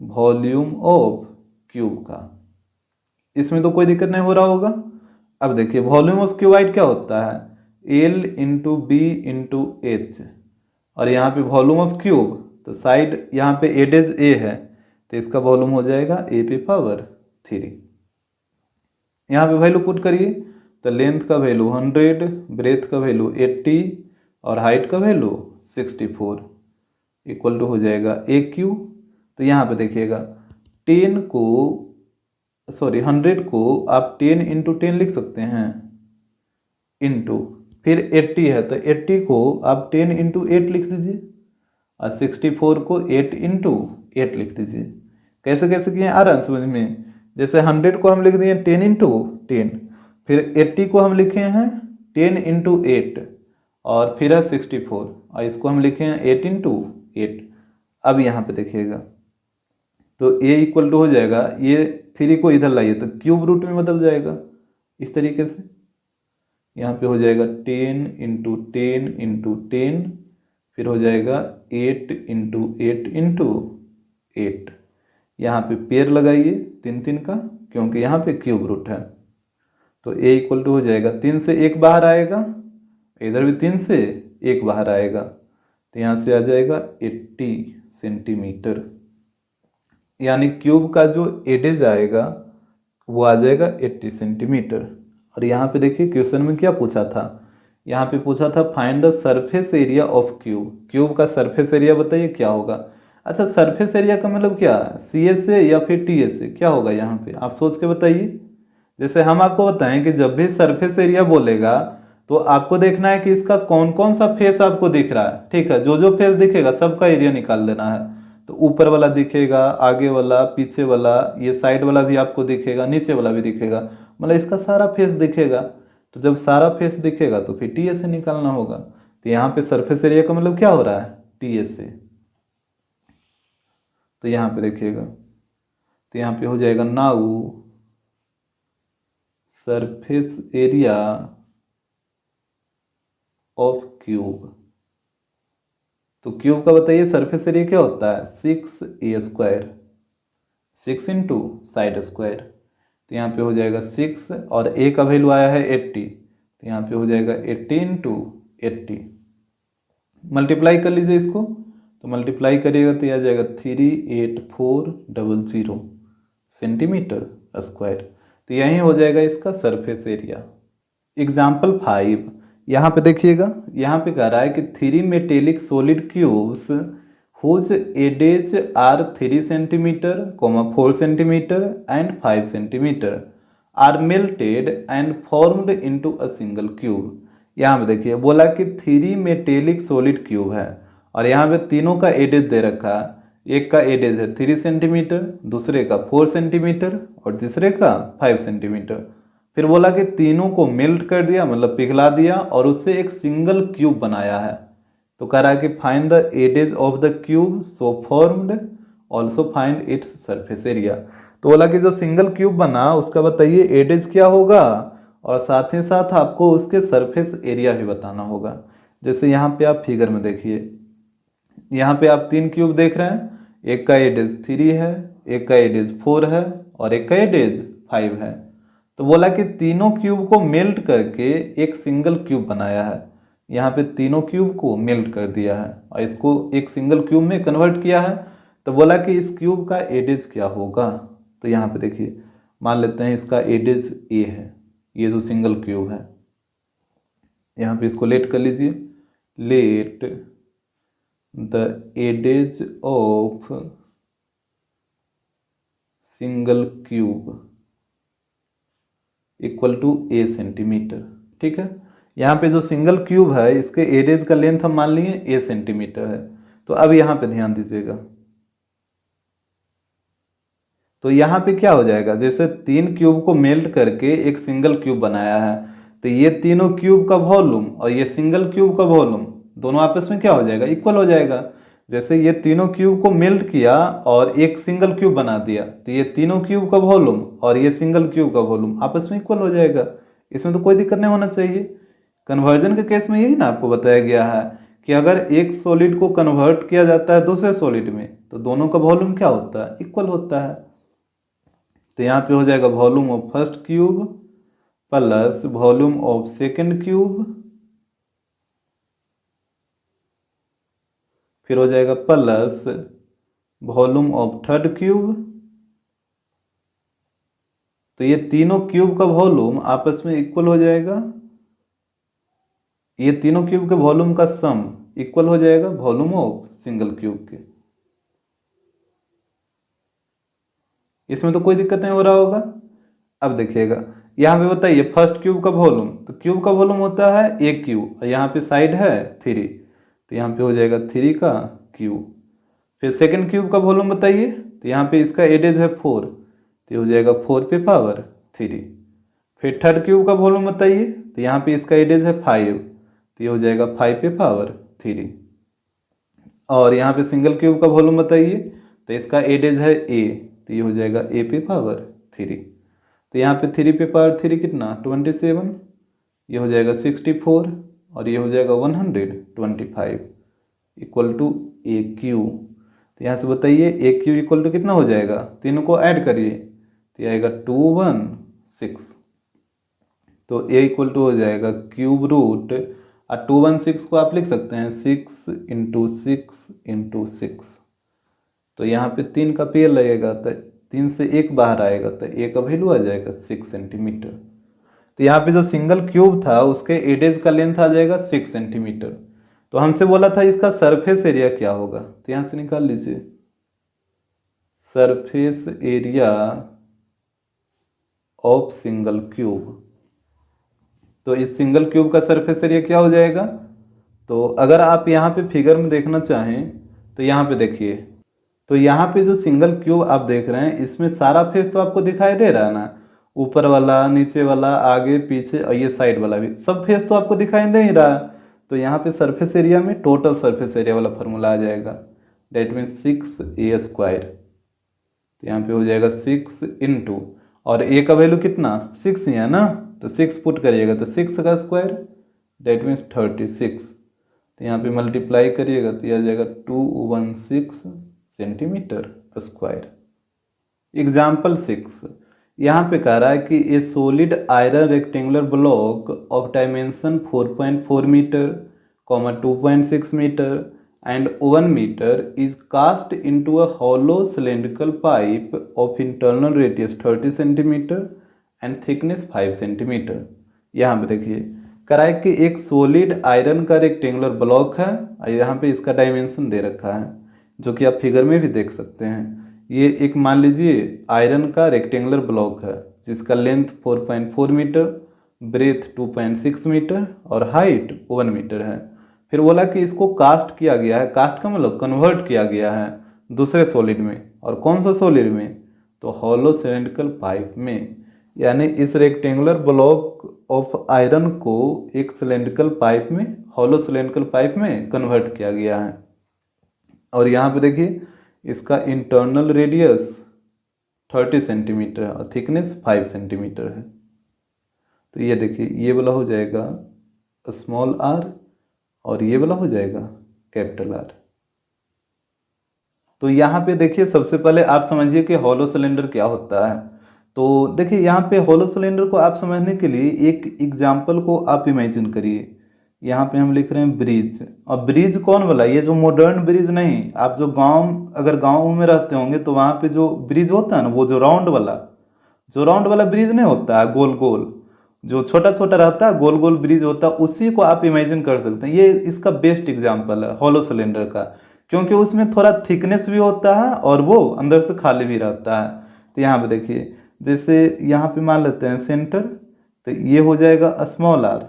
वॉल्यूम ऑफ क्यूब का। इसमें तो कोई दिक्कत नहीं हो रहा होगा। अब देखिए वॉल्यूम ऑफ क्यूबाइड क्या होता है, L into B into H, और यहाँ पे वॉल्यूम ऑफ क्यूब, तो साइड यहाँ पे एडेज ए है, तो इसका वॉल्यूम हो जाएगा ए पे पावर 3। यहाँ पे वैल्यू पुट करिए, तो लेंथ का वैल्यू 100, ब्रेथ का वैल्यू 80 और हाइट का वैल्यू 64 इक्वल टू हो जाएगा ए क्यू। तो यहाँ पे देखिएगा 10 को, सॉरी 100 को आप 10 इंटू 10 लिख सकते हैं, इंटू फिर 80 है तो 80 को आप 10 इंटू 8 लिख दीजिए, और 64 को 8 इंटू 8 लिख दीजिए। कैसे कैसे किए आ रहा है समझ में। जैसे 100 को हम लिख दिए 10 इंटू 10, फिर 80 को हम लिखे हैं 10 इंटू 8, और फिर है 64, और इसको हम लिखे हैं 8 इंटू 8। अब यहाँ पे देखिएगा तो a इक्वल टू हो जाएगा, ये 3 को इधर लाइए तो क्यूब रूट में बदल जाएगा इस तरीके से। यहाँ पे हो जाएगा 10 इंटू 10 इंटू 10, फिर हो जाएगा 8 इंटू 8 इंटू 8। यहाँ पे पेयर लगाइए 3 3 का, क्योंकि यहाँ पे क्यूब रूट है। तो a इक्वल टू हो जाएगा 3 से 1 बाहर आएगा, इधर भी 3 से 1 बाहर आएगा, तो यहाँ से आ जाएगा 80 सेंटीमीटर। यानी क्यूब का जो एडेज आएगा वो आ जाएगा 80 सेंटीमीटर। और यहाँ पे देखिए क्वेश्चन में क्या पूछा था, यहाँ पे पूछा था find the surface area of cube. Cube का सरफेस एरिया बताइए क्या होगा। अच्छा, सरफेस एरिया का मतलब क्या, सी एस से या फिर टी एस से, क्या होगा यहाँ पे आप सोच के बताइए। जैसे हम आपको बताएं कि जब भी सरफेस एरिया बोलेगा तो आपको देखना है कि इसका कौन कौन सा फेस आपको दिख रहा है, ठीक है। जो जो फेस दिखेगा सबका एरिया निकाल देना है। तो ऊपर वाला दिखेगा, आगे वाला, पीछे वाला, ये साइड वाला भी आपको दिखेगा, नीचे वाला भी दिखेगा, मतलब इसका सारा फेस दिखेगा। तो जब सारा फेस दिखेगा तो फिर टी एस से निकालना होगा। तो यहाँ पे सरफेस एरिया का मतलब क्या हो रहा है, टी एस से। तो यहाँ पे देखिएगा, तो यहाँ पे हो जाएगा now surface area of cube. तो क्यूब का बताइए सरफेस एरिया क्या होता है, 6a², 6 इंटू साइड स्क्वायर। तो यहाँ पे हो जाएगा 6 और a का वैल्यू आया है 80, तो यहाँ पे हो जाएगा 80 इंटू 80। मल्टीप्लाई कर लीजिए इसको, तो मल्टीप्लाई करिएगा तो यह आ जाएगा 38400 सेंटीमीटर स्क्वायर। तो यही हो जाएगा इसका सरफेस एरिया। एग्जाम्पल 5, यहाँ पे देखिएगा, यहाँ पे कह रहा है कि 3 metallic solid cubes whose edges are 3 centimetre, 4 centimetre and 5 centimetre are melted and formed into a single cube. यहाँ पे देखिए बोला कि 3 मेटेलिक सॉलिड क्यूब है और यहाँ पे तीनों का एडेज दे रखा है। एक का एडेज है 3 सेंटीमीटर, दूसरे का 4 सेंटीमीटर और तीसरे का 5 सेंटीमीटर। फिर बोला कि तीनों को मेल्ट कर दिया, मतलब पिघला दिया और उससे एक सिंगल क्यूब बनाया है। तो कह रहा है कि find the edges of the cube so formed, also find its surface area. तो बोला कि जो सिंगल क्यूब बना उसका बताइए एडेज क्या होगा और साथ ही साथ आपको उसके सरफेस एरिया भी बताना होगा। जैसे यहाँ पे आप फिगर में देखिए, यहाँ पे आप 3 क्यूब देख रहे हैं, एक का एडेज 3 है, एक का एडेज 4 है और एक का एडेज 5 है। तो बोला कि तीनों क्यूब को मेल्ट करके एक सिंगल क्यूब बनाया है। यहाँ पे तीनों क्यूब को मेल्ट कर दिया है और इसको एक सिंगल क्यूब में कन्वर्ट किया है। तो बोला कि इस क्यूब का एडेज क्या होगा। तो यहाँ पे देखिए, मान लेते हैं इसका एडेज ए है, ये जो सिंगल क्यूब है। यहाँ पे इसको लेट कर लीजिए, let the edges of single cube equal to A centimetre, ठीक है। यहाँ पे जो सिंगल क्यूब है इसके एडेज का लेंथ हम मान लिए ए सेंटीमीटर है। तो अब यहाँ पे ध्यान दीजिएगा, तो यहाँ पे क्या हो जाएगा, जैसे 3 क्यूब को मेल्ट करके एक सिंगल क्यूब बनाया है, तो ये तीनों क्यूब का वॉल्यूम और ये सिंगल क्यूब का वॉल्यूम दोनों आपस में क्या हो जाएगा, इक्वल हो जाएगा। जैसे ये तीनों क्यूब को मेल्ट किया और एक सिंगल क्यूब बना दिया, तो ये तीनों क्यूब का वॉल्यूम और ये सिंगल क्यूब का वॉल्यूम आपस में इक्वल हो जाएगा। इसमें तो कोई दिक्कत नहीं होना चाहिए। कन्वर्जन के केस में यही ना आपको बताया गया है कि अगर एक सॉलिड को कन्वर्ट किया जाता है दूसरे सॉलिड में तो दोनों का वॉल्यूम क्या होता है, इक्वल होता है। तो यहाँ पे हो जाएगा volume of first cube plus volume of second cube, फिर हो जाएगा plus volume of third cube. तो ये तीनों क्यूब का वॉल्यूम आपस में इक्वल हो जाएगा, ये तीनों क्यूब के वॉल्यूम का सम इक्वल हो जाएगा वॉल्यूम ऑफ सिंगल क्यूब के। इसमें तो कोई दिक्कत नहीं हो रहा होगा। अब देखिएगा यहाँ पे बताइए फर्स्ट क्यूब का वॉल्यूम, तो क्यूब का वॉल्यूम होता है ए क्यूब और यहाँ पे साइड है 3, तो यहाँ पे हो जाएगा 3 का क्यूब। फिर सेकंड क्यूब का वॉल्यूम बताइए, तो यहाँ पे इसका एडेज है 4, तो ये हो जाएगा 4 पे पावर 3। फिर थर्ड क्यूब का वॉल्यूम बताइए, तो यहाँ पे इसका एडेज है 5, तो ये हो जाएगा 5 पे पावर 3। और यहाँ पे सिंगल क्यूब का वॉल्यूम बताइए, तो इसका एडेज है ए, तो ये हो जाएगा ए पे पावर 3। तो यहाँ पे 3 पे पावर 3 कितना 27, ये हो जाएगा 64 और ये हो जाएगा 125 इक्वल टू ए क्यू। तो यहाँ से बताइए ए क्यू इक्वल टू कितना हो जाएगा, तीनों को ऐड करिए तो ये आएगा 216। तो ए इक्वल टू हो जाएगा क्यूब रूट, और 216 को आप लिख सकते हैं 6 इंटू 6 इंटू 6। तो यहाँ पे 3 का पेयर लगेगा तो 3 से 1 बाहर आएगा तो ए का वैल्यू आ जाएगा 6 सेंटीमीटर। तो यहाँ पे जो सिंगल क्यूब था उसके एडेज का लेंथ आ जाएगा 6 सेंटीमीटर। तो हमसे बोला था इसका सरफेस एरिया क्या होगा, तो यहाँ से निकाल लीजिए surface area of single cube. तो इस सिंगल क्यूब का सरफेस एरिया क्या हो जाएगा, तो अगर आप यहाँ पे फिगर में देखना चाहें तो यहाँ पे देखिए, तो यहाँ पे जो सिंगल क्यूब आप देख रहे हैं इसमें सारा फेस तो आपको दिखाई दे रहा है ना, ऊपर वाला, नीचे वाला, आगे पीछे और ये साइड वाला भी, सब फेस तो आपको दिखाई दे ही रहा। तो यहाँ पे सरफेस एरिया में टोटल सरफेस एरिया वाला फॉर्मूला आ जाएगा, डेट मीन्स 6a²। तो यहाँ पे हो जाएगा 6 इंटू, और ए का वैल्यू कितना 6 ही है ना, तो 6 पुट करिएगा तो 6 का स्क्वायर डेट मीन्स 36। तो यहाँ पे मल्टीप्लाई करिएगा तो यह आ जाएगा 216 सेंटीमीटर स्क्वायर। एग्जाम्पल 6 यहाँ पे कह रहा है कि a solid iron rectangular block of dimension 4.4 metre, 2.6 metre and 1 meter is cast into a hollow cylindrical pipe of internal radius 30 centimeter and thickness 5 centimeter। यहाँ पे देखिए कराए कि एक सोलिड आयरन का रेक्टेंगुलर ब्लॉक है, यहाँ पे इसका डायमेंशन दे रखा है जो कि आप फिगर में भी देख सकते हैं। ये एक मान लीजिए आयरन का रेक्टेंगुलर ब्लॉक है जिसका लेंथ 4.4 मीटर, ब्रेथ 2.6 मीटर और हाइट 1 मीटर है। फिर बोला कि इसको कास्ट किया गया है, कास्ट का मतलब कन्वर्ट किया गया है दूसरे सॉलिड में, और कौन सा सॉलिड में, तो हॉलो सिलिंड्रिकल पाइप में। यानी इस रेक्टेंगुलर ब्लॉक ऑफ आयरन को एक सिलिंड्रिकल पाइप में, हॉलो सिलिंड्रिकल पाइप में कन्वर्ट किया गया है। और यहाँ पे देखिए इसका इंटरनल रेडियस 30 सेंटीमीटर है और थिकनेस 5 सेंटीमीटर है। तो ये देखिए ये वाला हो जाएगा स्मॉल आर और ये वाला हो जाएगा कैपिटल आर। तो यहाँ पे देखिए सबसे पहले आप समझिए कि हॉलो सिलेंडर क्या होता है। तो देखिए यहाँ पे हॉलो सिलेंडर को आप समझने के लिए एक एग्जाम्पल को आप इमेजिन करिए। यहाँ पे हम लिख रहे हैं ब्रिज, और ब्रिज कौन वाला, ये जो मॉडर्न ब्रिज नहीं, आप जो अगर गाँव में रहते होंगे तो वहाँ पे जो ब्रिज होता है ना, वो जो राउंड वाला ब्रिज नहीं होता है, गोल गोल जो छोटा छोटा रहता है, गोल गोल ब्रिज होता है, उसी को आप इमेजिन कर सकते हैं। ये इसका बेस्ट एग्जांपल है हॉलो सिलेंडर का, क्योंकि उसमें थोड़ा थिकनेस भी होता है और वो अंदर से खाली भी रहता है। तो यहाँ पे देखिए जैसे यहाँ पे मान लेते हैं सेंटर, तो ये हो जाएगा स्मॉल आर,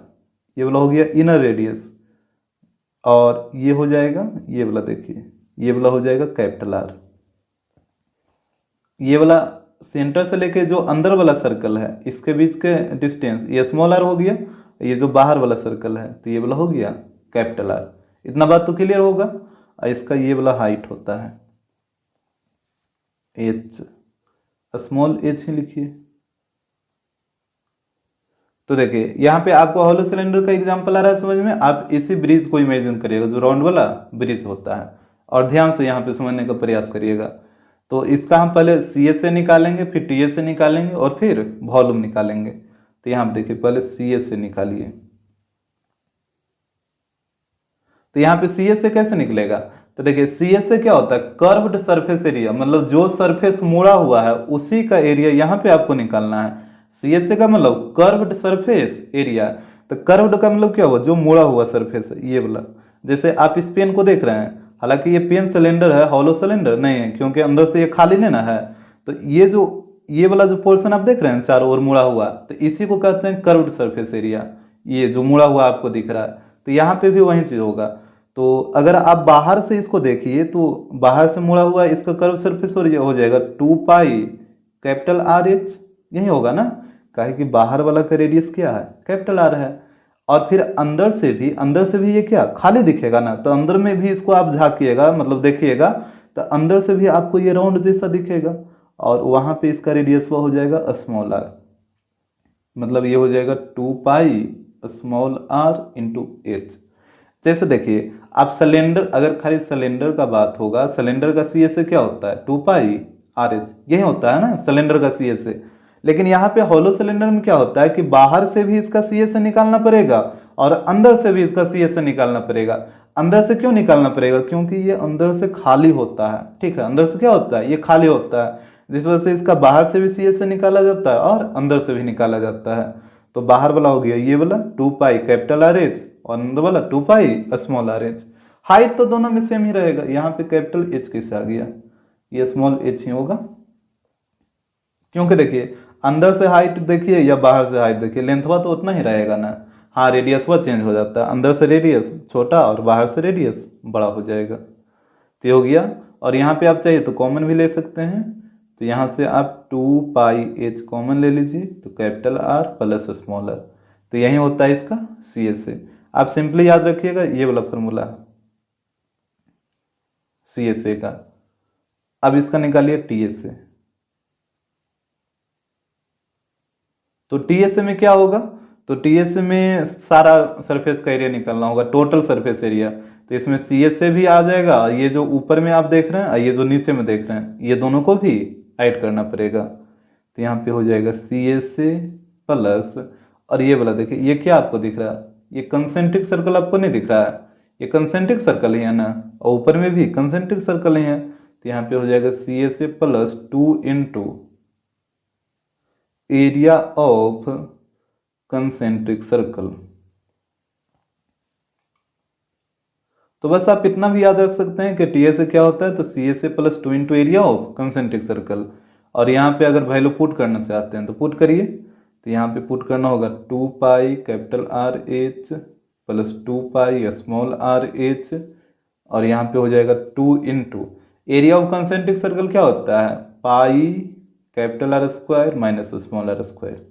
ये वाला हो गया इनर रेडियस, और ये हो जाएगा ये वाला, देखिए ये वाला हो जाएगा कैपिटल आर। ये वाला सेंटर से लेके जो अंदर वाला सर्कल है इसके बीच के डिस्टेंस ये स्मॉल आर हो गया, ये जो बाहर वाला सर्कल है तो ये वाला हो गया कैपिटल आर। इतना बात तो क्लियर होगा। और इसका ये वाला हाइट होता है एच, स्मॉल एच ही लिखिए। तो देखिए यहाँ पे आपको हॉलो सिलेंडर का एग्जांपल आ रहा है समझ में, आप इसी ब्रिज को इमेजिन करिएगा जो राउंड वाला ब्रिज होता है, और ध्यान से यहाँ पे समझने का प्रयास करिएगा। तो इसका हम पहले सी ए से निकालेंगे, फिर टी ए से निकालेंगे और फिर वॉल्यूम निकालेंगे। तो यहाँ पे देखिए पहले सी ए से निकालिए। तो यहाँ पे सी ए से कैसे निकलेगा, तो देखिए सी ए से क्या होता है, कर्व्ड सरफेस एरिया, मतलब जो सरफेस मुड़ा हुआ है उसी का एरिया यहाँ पे आपको निकालना है। सी ए से का मतलब कर्व्ड सरफेस एरिया, तो कर्व्ड का मतलब क्या हुआ, जो मुड़ा हुआ सरफेस है ये वाला। जैसे आप इस पेन को देख रहे हैं, हालांकि ये पेन सिलेंडर है, हॉलो सिलेंडर नहीं है, क्योंकि अंदर से ये खाली लेना है। तो ये वाला जो पोर्शन आप देख रहे हैं चारों ओर मुड़ा हुआ, तो इसी को कहते हैं कर्व्ड सरफेस एरिया, ये जो मुड़ा हुआ आपको दिख रहा है। तो यहाँ पे भी वही चीज होगा। तो अगर आप बाहर से इसको देखिए तो बाहर से मुड़ा हुआ इसका कर्व सरफेस हो जाएगा 2 पाई कैपिटल आर एच, यही होगा ना, काहे कि बाहर वाला का रेडियस क्या है, कैपिटल आर है। और फिर अंदर से भी ये क्या खाली दिखेगा ना, तो अंदर में भी इसको आप झांकिएगा, मतलब देखिएगा, तो अंदर से भी आपको ये राउंड जैसा दिखेगा, और वहां पे इसका रेडियस वो हो जाएगा स्मॉल आर, मतलब ये हो जाएगा 2 pi small R into H. जैसे देखिए आप सिलेंडर, अगर खाली सिलेंडर का बात होगा, सिलेंडर का सी ए से क्या होता है 2 पाई आर एच, यही होता है ना सिलेंडर का सी ए से। लेकिन यहाँ पे हॉलो सिलेंडर में क्या होता है कि बाहर से भी इसका सी ए से निकालना पड़ेगा और अंदर से भी इसका सी ए से निकालना पड़ेगा। अंदर से क्यों निकालना पड़ेगा, क्योंकि ये अंदर से खाली होता है, ठीक है, अंदर से क्या होता है, ये खाली होता है। जिस वजह से इसका बाहर से भी सी एस से निकाला जाता है और अंदर से भी निकाला जाता है। तो बाहर वाला हो गया ये वाला 2 पाई कैपिटल आर एच और अंदर वाला 2 pi small R H. Height तो दोनों में सेम ही रहेगा, यहाँ पे कैपिटल एच कैसे आ गया, ये स्मॉल एच ही होगा, क्योंकि देखिए अंदर से हाइट देखिए या बाहर से हाइट देखिए, लेंथवा तो उतना ही रहेगा ना। हाँ रेडियस वह चेंज हो जाता है, अंदर से रेडियस छोटा और बाहर से रेडियस बड़ा हो जाएगा। तो ये हो गया। और यहाँ पे आप चाहिए तो कॉमन भी ले सकते हैं, तो यहाँ से आप 2 पाई एच कॉमन ले लीजिए, तो capital R plus small R, तो यही होता है इसका सी एस ए। आप सिंपली याद रखिएगा ये वाला फॉर्मूला सी एस ए का। अब इसका निकालिए टी एस ए। तो टी एस ए में क्या होगा, तो टी एस ए में सारा सरफेस का एरिया निकालना होगा, टोटल सरफेस एरिया। तो इसमें सी एस ए भी आ जाएगा, ये जो ऊपर में आप देख रहे हैं ये जो नीचे में देख रहे हैं, ये दोनों को भी ऐड करना पड़ेगा। तो यहाँ पे हो जाएगा सी एस ए प्लस, और ये वाला देखिए ये क्या आपको दिख रहा है, ये कंसेंट्रिक सर्कल आपको नहीं दिख रहा है, ये कंसेंट्रिक सर्कल ही है ना, और ऊपर में भी कंसेंट्रिक सर्कल ही है। तो यहाँ पे हो जाएगा C S A plus 2 into area of concentric circle. तो बस आप इतना भी याद रख सकते हैं कि टी एस ए क्या होता है, तो C S A plus 2 into area of concentric circle. और यहाँ पे अगर वैल्यू पुट करना चाहते हैं तो पुट करिए, तो यहाँ पे पुट करना होगा 2 pi capital R H plus 2 pi small R H, और यहाँ पे हो जाएगा 2 into area of concentric circle क्या होता है, pi capital R square minus small R square.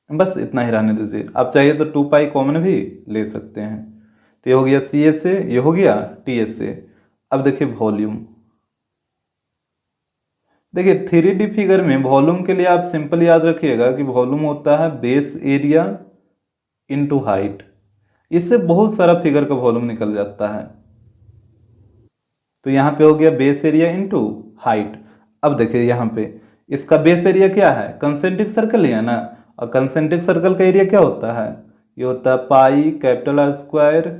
बस इतना ही रहने दीजिए, आप चाहिए तो 2 पाई कॉमन भी ले सकते हैं। तो ये हो गया सी एस ए, ये हो गया टी एस ए। अब देखिए वॉल्यूम, देखिए 3D फिगर में वॉल्यूम के लिए आप सिंपल याद रखिएगा कि वॉल्यूम होता है बेस एरिया इनटू हाइट। इससे बहुत सारा फिगर का वॉल्यूम निकल जाता है। तो यहाँ पे हो गया बेस एरिया इनटू हाइट। अब देखिए यहाँ पे इसका बेस एरिया क्या है, कंसेंट्रिक सर्कल ही है ना, और कंसेंट्रिक सर्कल का एरिया क्या होता है, ये होता है pi capital R square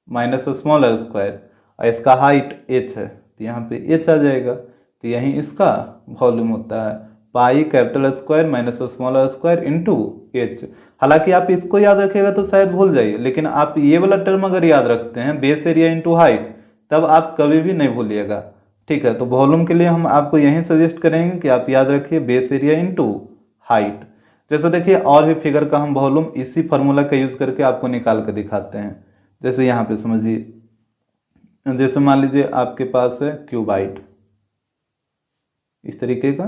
minus small R square, और इसका हाइट एच है, तो यहाँ पे एच आ जाएगा। तो यही इसका वॉल्यूम होता है pi capital square minus small R square into H. हालांकि आप इसको याद रखिएगा तो शायद भूल जाइए, लेकिन आप ये वाला टर्म अगर याद रखते हैं बेस एरिया इंटू हाइट, तब आप कभी भी नहीं भूलिएगा। ठीक है, तो वॉल्यूम के लिए हम आपको यही सजेस्ट करेंगे कि आप याद रखिए बेस एरिया इंटू हाइट। जैसे देखिए और भी फिगर का हम वॉल्यूम इसी फार्मूला का यूज करके आपको निकाल कर दिखाते हैं। जैसे यहाँ पे समझिए, जैसे मान लीजिए आपके पास है क्यूबाइट इस तरीके का,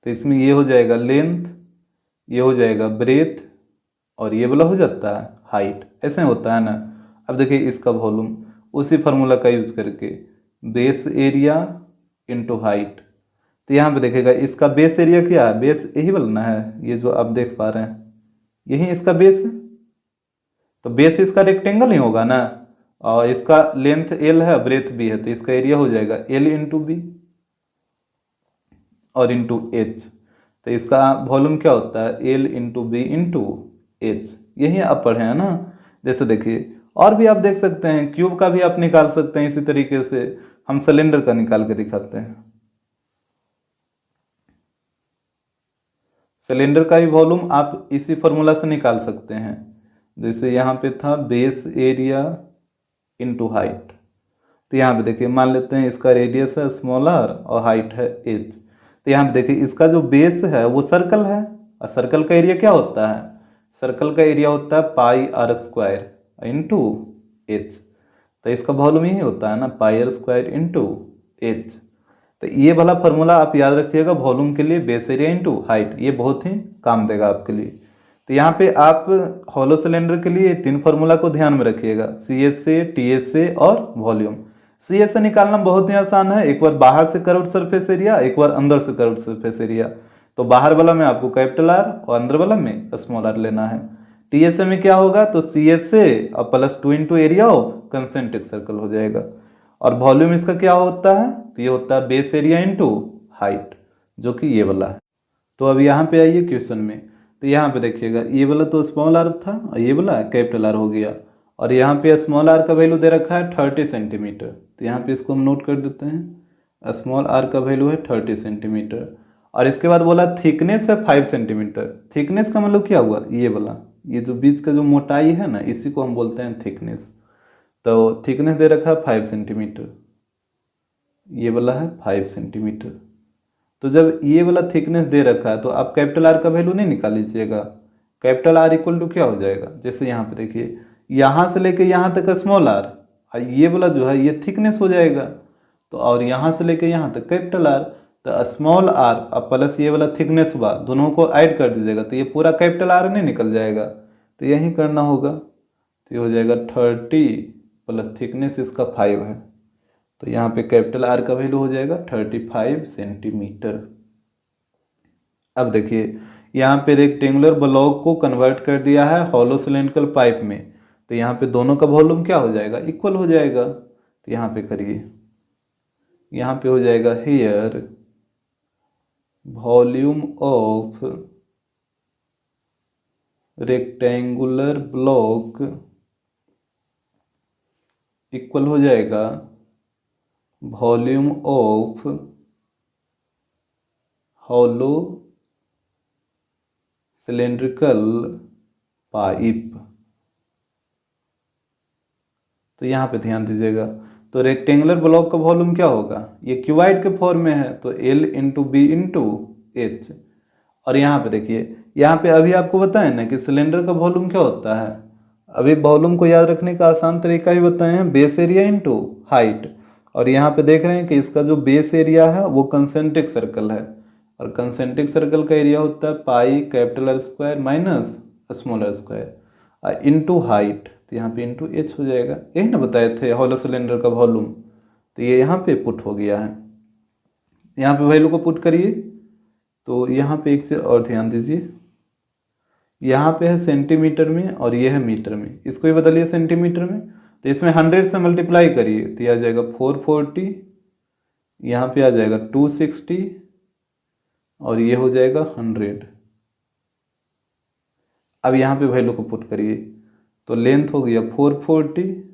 तो इसमें ये हो जाएगा लेंथ, ये हो जाएगा ब्रेथ, और ये वाला हो जाता है हाइट, ऐसे होता है ना। अब देखिए इसका वॉल्यूम उसी फार्मूला का यूज करके बेस एरिया इंटू हाइट। तो यहाँ पे देखिएगा इसका बेस एरिया क्या है, बेस यही वाला है, ये जो आप देख पा रहे हैं यही इसका बेस है। तो बेस इसका रेक्टेंगल ही होगा ना, और इसका लेंथ एल है ब्रेथ भी है, तो इसका एरिया हो जाएगा एल इंटू बी और इंटू एच। तो इसका वॉल्यूम क्या होता है L into B into H, यही आप पढ़े हैं ना। जैसे देखिए और भी आप देख सकते हैं, क्यूब का भी आप निकाल सकते हैं इसी तरीके से। हम सिलेंडर का निकाल के दिखाते हैं, सिलेंडर का भी वॉल्यूम आप इसी फॉर्मूला से निकाल सकते हैं। जैसे यहाँ पे था बेस एरिया इंटू हाइट, तो यहाँ पे देखिए मान लेते हैं इसका रेडियस है स्मॉल आर और हाइट है एच। तो यहाँ पे देखिए इसका जो बेस है वो सर्कल है, और सर्कल का एरिया क्या होता है, सर्कल का एरिया होता है पाई आर स्क्वायर इंटू एच। तो इसका वॉल्यूम यही होता है ना पाई आर स्क्वायर इंटू एच। तो ये वाला फार्मूला आप याद रखिएगा वॉल्यूम के लिए, बेस एरिया इंटू हाइट, ये बहुत ही काम देगा आपके लिए। तो यहाँ पे आप हॉलो सिलेंडर के लिए 3 फार्मूला को ध्यान में रखिएगा, C S A, T S A और वॉल्यूम। सी एस ए निकालना बहुत ही आसान है, एक बार बाहर से कर्व्ड सरफेस एरिया, एक बार अंदर से कर्व्ड सरफेस एरिया। तो बाहर वाला में आपको कैपिटल आर और अंदर वाला में स्मॉल आर लेना है। टी एस ए में क्या होगा, तो सी एस ए और plus 2 into area of concentric circle हो जाएगा। और वॉल्यूम इसका क्या होता है, तो ये होता है बेस एरिया इंटू हाइट, जो कि ये वाला है। तो अब यहाँ पे आइए क्वेश्चन में, तो यहाँ पे देखिएगा ये वाला तो स्मॉल आर था और ये वाला कैपिटल आर हो गया, और यहाँ पे स्मॉल आर का वैल्यू दे रखा है 30 सेंटीमीटर, तो यहाँ पे इसको हम नोट कर देते हैं, स्मॉल आर का वैल्यू है 30 सेंटीमीटर। और इसके बाद बोला थिकनेस है 5 सेंटीमीटर। थिकनेस का मतलब क्या हुआ, ये वाला, ये जो बीच का जो मोटाई है ना, इसी को हम बोलते हैं थिकनेस। तो थिकनेस दे रखा है 5 सेंटीमीटर, ये वाला है 5 सेंटीमीटर। तो जब ये वाला थिकनेस दे रखा है तो आप कैपिटल आर का वैल्यू नहीं निकाल लीजिएगा। कैपिटल आर इक्वल टू क्या हो जाएगा, जैसे यहाँ पे देखिए, यहाँ से लेके यहाँ तक स्मॉल आर, और ये वाला जो है ये थिकनेस हो जाएगा। तो और यहाँ से लेके यहाँ तक कैपिटल आर, तो स्मॉल आर और प्लस ये वाला थिकनेस हुआ, दोनों को ऐड कर दीजिएगा तो ये पूरा कैपिटल आर नहीं निकल जाएगा, तो यही करना होगा। तो ये हो जाएगा 30 प्लस थिकनेस इसका 5 है, तो यहाँ पे कैपिटल आर का वैल्यू हो जाएगा 35 सेंटीमीटर। अब देखिए यहाँ पे रेक्टेंगुलर ब्लॉक को कन्वर्ट कर दिया है हॉलो सिलेंड्रिकल पाइप में, तो यहाँ पे दोनों का वॉल्यूम क्या हो जाएगा, इक्वल हो जाएगा। तो यहाँ पे करिए, यहाँ पे हो जाएगा here volume of rectangular block equal हो जाएगा volume of hollow cylindrical pipe. तो यहाँ पे ध्यान दीजिएगा, तो रेक्टेंगुलर ब्लॉक का वॉल्यूम क्या होगा, ये क्यूबाइड के फॉर्म में है, तो L into B into H. और यहाँ पे देखिए, यहाँ पे अभी आपको बताएं ना कि सिलेंडर का वॉल्यूम क्या होता है। अभी वॉल्यूम को याद रखने का आसान तरीका ही बताए हैं, बेस एरिया इंटू हाइट। और यहाँ पे देख रहे हैं कि इसका जो बेस एरिया है वो कंसेंट्रिक सर्कल है, और कंसेंट्रिक सर्कल का एरिया होता है pi capital R square minus small R square into height. तो यहाँ पे इंटू एच हो जाएगा, यही ना बताए थे हॉलो सिलेंडर का वॉल्यूम। तो ये यहाँ पे पुट हो गया है, यहाँ पे वैल्यू को पुट करिए। तो यहाँ पे एक चीज और ध्यान दीजिए, यहाँ पे है सेंटीमीटर में और ये है मीटर में, इसको भी बदलिए सेंटीमीटर में। तो इसमें 100 से मल्टीप्लाई करिए तो ये आ जाएगा 440, यहाँ पे आ जाएगा 260 और ये हो जाएगा 100। अब यहाँ पे वैल्यू को पुट करिए, तो लेंथ हो गया 440,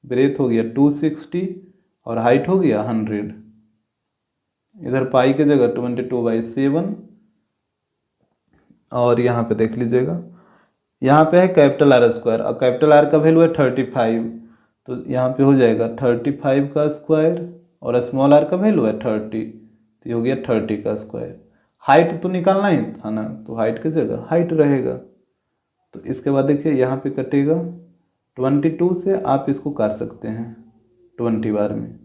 ब्रेथ हो गया 260 और हाइट हो गया 100। इधर पाई की जगह 22/7। और यहाँ पे देख लीजिएगा, यहाँ पे है कैपिटल आर स्क्वायर और कैपिटल आर का वैल्यू है 35, तो यहाँ पे हो जाएगा 35 का स्क्वायर और स्मॉल आर का वैल्यू है 30, तो ये हो गया 30 का स्क्वायर। हाइट तो निकालना ही था ना, तो हाइट की जगह हाइट रहेगा। तो इसके बाद देखिए यहाँ पे कटेगा 22 से, आप इसको काट सकते हैं 20 बार में।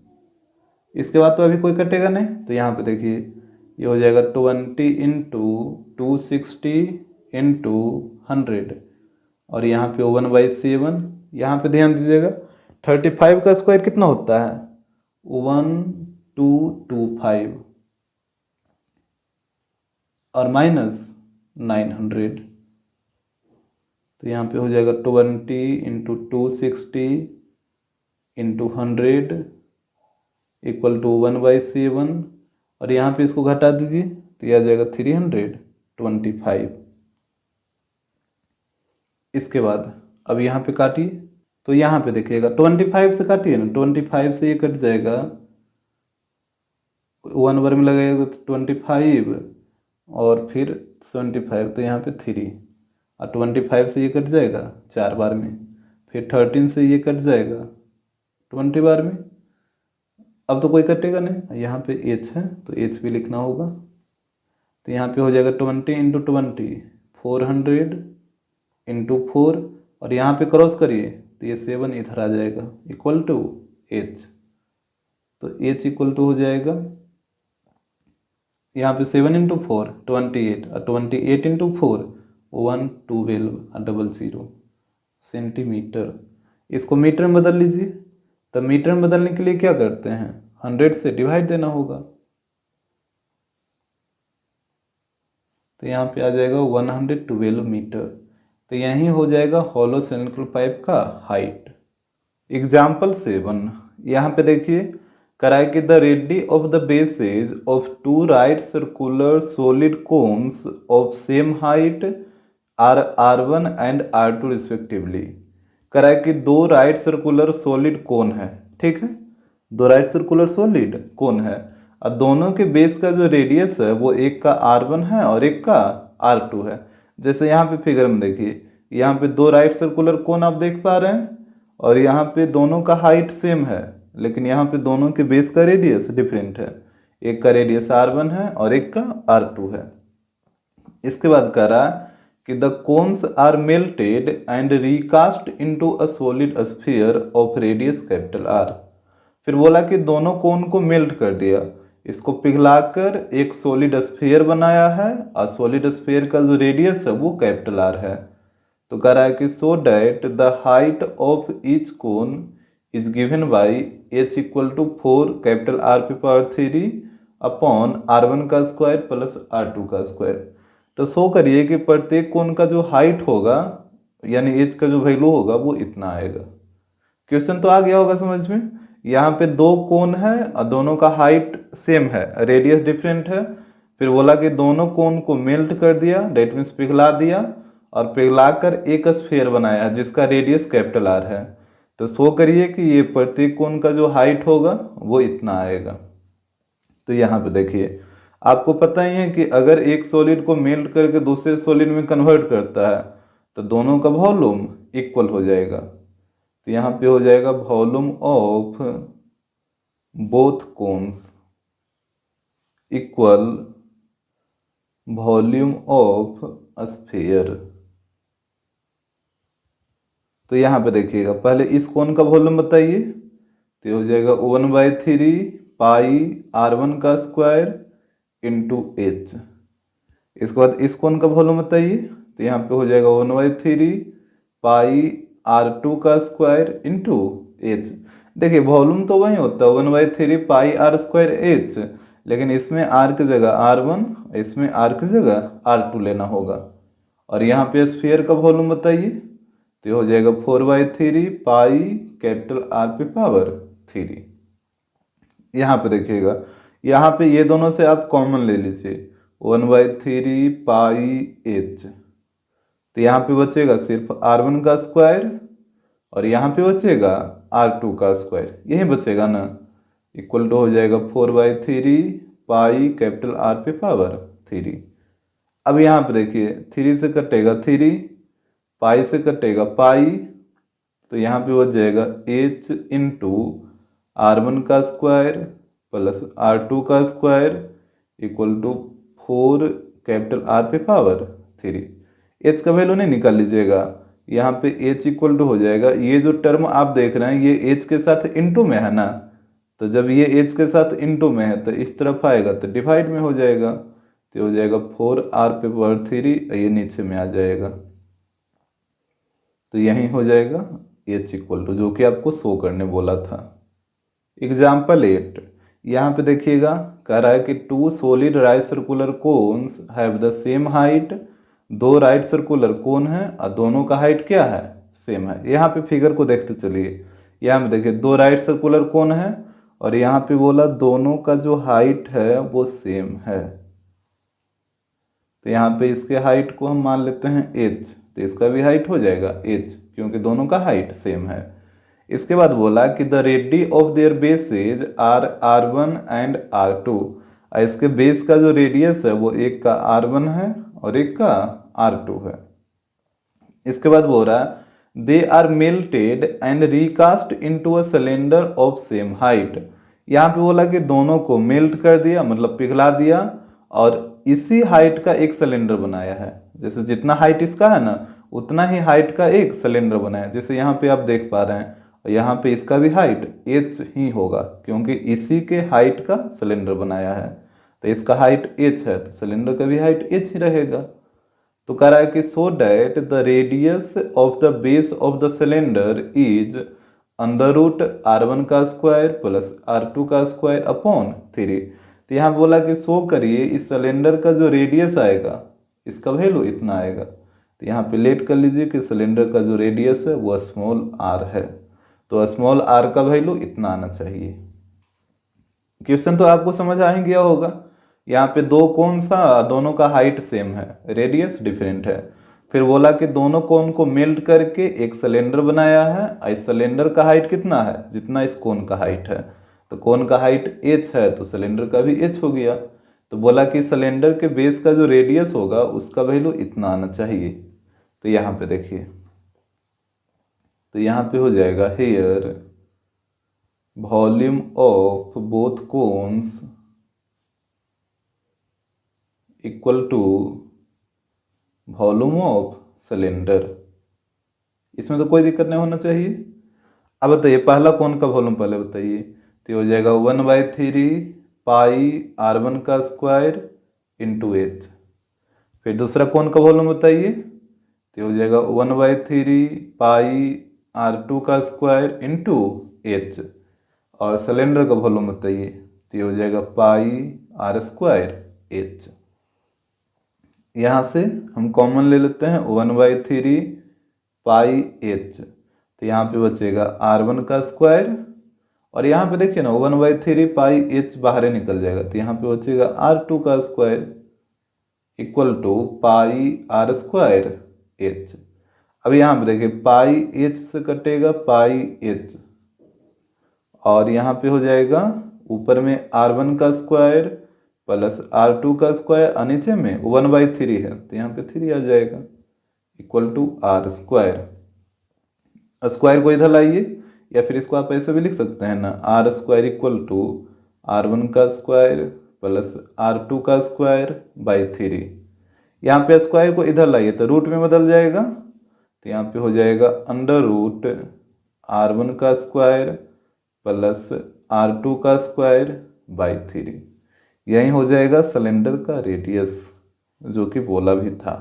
इसके बाद तो अभी कोई कटेगा नहीं, तो यहाँ पे देखिए ये हो जाएगा 20 इंटू 260 इंटू 100 और यहाँ पे 1/7। यहाँ पे ध्यान दीजिएगा 35 का स्क्वायर कितना होता है, 1225 और माइनस 900। तो यहाँ पे हो जाएगा 20 इंटू 260 इंटू 100 इक्वल टू 1/7 और यहाँ पे इसको घटा दीजिए तो यह आ जाएगा 325। इसके बाद अब यहाँ पे काटिए, तो यहाँ पे देखिएगा 25 से काटिए ना, 25 से ये कट जाएगा, 1 बार में लगाइएगा तो 25 और फिर 75, तो यहाँ पे 3 और 25 से ये कट जाएगा 4 बार में, फिर 13 से ये कट जाएगा 20 बार में। अब तो कोई कटेगा नहीं, यहाँ पे एच है तो एच भी लिखना होगा। तो यहाँ पे हो जाएगा 20 इंटू 20 400 इंटू 4 और यहाँ पे क्रॉस करिए तो ये 7 इधर आ जाएगा इक्वल टू एच। तो एच इक्वल टू हो जाएगा यहाँ पे 7 इंटू 4 28 और 28 इंटू 4 11200 सेंटीमीटर। इसको मीटर में बदल लीजिए, तो मीटर में बदलने के लिए क्या करते हैं, 100 से डिवाइड देना होगा। तो यहाँ पे आ जाएगा 112 मीटर। तो यही हो जाएगा हॉलो सिलिंड्रिकल पाइप का हाइट। एग्जाम्पल 7, यहाँ पे देखिए कराए कि the radii of the bases of 2 right circular solid cones of same height are R1 and R2 respectively. कह रहा है कि दो राइट सर्कुलर सॉलिड कोन है, ठीक है, दो राइट सर्कुलर सॉलिड कोन है और दोनों के बेस का जो रेडियस है वो एक का R1 है और एक का R2 है। जैसे यहाँ पे फिगर में देखिए, यहाँ पे दो राइट सर्कुलर कोन आप देख पा रहे हैं और यहाँ पे दोनों का हाइट सेम है, लेकिन यहाँ पे दोनों के बेस का रेडियस डिफरेंट है, एक का रेडियस R1 है और एक का R2 है। इसके बाद कह रहा है कि the cones are melted and recast into a solid sphere of radius capital R। फिर बोला कि दोनों कोन को मेल्ट कर दिया, इसको पिघलाकर एक सॉलिड स्फीयर बनाया है और सॉलिड स्फीयर का जो रेडियस है वो कैपिटल R है। तो कह रहा है कि so that the height of each cone is given by h equal to 4 capital R पे पावर 3 अपॉन R1 का स्क्वायर प्लस R2 का स्क्वायर। तो शो करिए कि प्रत्येक कोन का जो हाइट होगा यानी एच का जो वैल्यू होगा वो इतना आएगा। क्वेश्चन तो आ गया होगा समझ में। यहाँ पे दो कोन है और दोनों का हाइट सेम है, रेडियस डिफरेंट है। फिर बोला कि दोनों कोन को मेल्ट कर दिया, डेट मीन्स पिघला दिया और पिघलाकर एक स्फीयर बनाया जिसका रेडियस कैपिटल R है। तो शो करिए कि ये प्रत्येक कोन का जो हाइट होगा वो इतना आएगा। तो यहाँ पे देखिए, आपको पता ही है कि अगर एक सॉलिड को मेल्ट करके दूसरे सॉलिड में कन्वर्ट करता है तो दोनों का वॉल्यूम इक्वल हो जाएगा। तो यहाँ पे हो जाएगा volume of both cones equal volume of sphere. तो यहाँ पे देखिएगा, पहले इस कोन का वॉल्यूम बताइए, तो हो जाएगा 1/3 पाई R1 का स्क्वायर इंटू एच। इसके बाद इस कोन का वॉल्यूम बताइए, तो यहाँ पे हो जाएगा 1/3 पाई R2 का स्क्वायर इंटू एच। देखिए वॉल्यूम तो वही होता है 1/3 पाई R स्क्वायर एच, लेकिन इसमें R की जगह R1, इसमें R की जगह R2 लेना होगा। और यहाँ पे स्फीयर का वॉल्यूम बताइए, तो हो जाएगा 4/3 पाई कैपिटल R पे पावर 3। यहाँ पे देखिएगा, यहाँ पे ये दोनों से आप कॉमन ले लीजिए 1/3 पाई एच। तो यहाँ पे बचेगा सिर्फ R1 का स्क्वायर और यहाँ पे बचेगा R2 का स्क्वायर, यही बचेगा ना, इक्वल टू हो जाएगा 4/3 पाई कैपिटल R पे पावर 3। अब यहाँ पे देखिए 3 से कटेगा 3, पाई से कटेगा पाई, तो यहाँ पे बच जाएगा h इंटू R1 का स्क्वायर प्लस R2 का square equal to 4 capital R पे पावर 3। h का वैल्यू नहीं निकाल लीजिएगा, यहाँ पे h इक्वल टू हो जाएगा, ये जो टर्म आप देख रहे हैं ये h के साथ इंटू में है ना, तो जब ये h के साथ इंटू में है तो इस तरफ आएगा तो डिवाइड में हो जाएगा, तो हो जाएगा 4R पे पावर 3, ये नीचे में आ जाएगा। तो यही हो जाएगा h इक्वल टू, जो कि आपको शो करने बोला था। एग्जाम्पल 8, यहाँ पे देखिएगा, कह रहा है कि two solid right circular cones have the same height. दो राइट सर्कुलर कोन है और दोनों का हाइट क्या है, सेम है। यहाँ पे फिगर को देखते चलिए, यहाँ पे देखिए दो राइट सर्कुलर कोन है और यहाँ पे बोला दोनों का जो हाइट है वो सेम है। तो यहाँ पे इसके हाइट को हम मान लेते हैं h, तो इसका भी हाइट हो जाएगा h, क्योंकि दोनों का हाइट सेम है। इसके बाद बोला कि the radii of their bases are R1 and R2। इसके बेस का जो रेडियस है वो एक का R1 है और एक का R2 है। इसके बाद बोल रहा है they are melted and recast into a cylinder of same height. यहाँ पे बोला कि दोनों को मेल्ट कर दिया, मतलब पिघला दिया और इसी हाइट का एक सिलेंडर बनाया है। जैसे जितना हाइट इसका है ना उतना ही हाइट का एक सिलेंडर बनाया है। जैसे यहाँ पे आप देख पा रहे हैं, यहाँ पे इसका भी हाइट h ही होगा क्योंकि इसी के हाइट का सिलेंडर बनाया है। तो इसका हाइट h है तो सिलेंडर का भी हाइट h ही रहेगा। तो कह रहा है कि so that the radius of the base of the cylinder is under root R1 का स्क्वायर प्लस R2 का स्क्वायर अपॉन 3। तो यहाँ बोला कि शो करिए इस सिलेंडर का जो रेडियस आएगा इसका वैल्यू इतना आएगा। तो यहाँ पे लेट कर लीजिए कि सिलेंडर का जो रेडियस है वो स्मॉल r है, तो स्मॉल r का वैल्यू इतना आना चाहिए। क्वेश्चन तो आपको समझ आ ही गया होगा। यहाँ पे दो कौन सा, दोनों का हाइट सेम है, रेडियस डिफरेंट है। फिर बोला कि दोनों कोन को मेल्ट करके एक सिलेंडर बनाया है, और इस सिलेंडर का हाइट कितना है, जितना इस कोन का हाइट है। तो कोन का हाइट h है तो सिलेंडर का भी h हो गया। तो बोला कि सिलेंडर के बेस का जो रेडियस होगा उसका वैल्यू इतना आना चाहिए। तो यहाँ पे देखिए, तो यहाँ पे हो जाएगा here volume of both cones equal to volume of cylinder. इसमें तो कोई दिक्कत नहीं होना चाहिए। अब बताइए पहला कोन का वॉल्यूम पहले बताइए। तो हो जाएगा 1/3 पाई r1 का स्क्वायर इंटू एच। फिर दूसरा कोन का वॉल्यूम बताइए। तो हो जाएगा 1/3 पाई r2 का स्क्वायर इंटू एच। और सिलेंडर का वॉल्यूम बताइए। तो हो जाएगा पाई r स्क्वायर एच। यहाँ से हम कॉमन ले लेते हैं 1/3 पाई एच। तो यहाँ पे बचेगा r1 का स्क्वायर, और यहाँ पे देखिए ना 1/3 पाई एच बाहर निकल जाएगा। तो यहाँ पे बचेगा r2 का square equal to pi r square H. अब यहाँ पे देखिए पाई एच से कटेगा पाई एच, और यहाँ पे हो जाएगा ऊपर में r1 का स्क्वायर प्लस r2 का स्क्वायर, और नीचे में 1/3 है तो यहाँ पे 3 आ जाएगा equal to r square. Square को इधर लाइए, या फिर इसको आप ऐसे भी लिख सकते हैं ना, r square equal to r1 का स्क्वायर प्लस r2 का स्क्वायर बाई 3। यहाँ पे स्क्वायर को इधर लाइए तो रूट में बदल जाएगा। तो यहाँ पे हो जाएगा अंडर रूट r1 का स्क्वायर प्लस r2 का स्क्वायर बाई 3। यही हो जाएगा सिलेंडर का रेडियस, जो कि बोला भी था।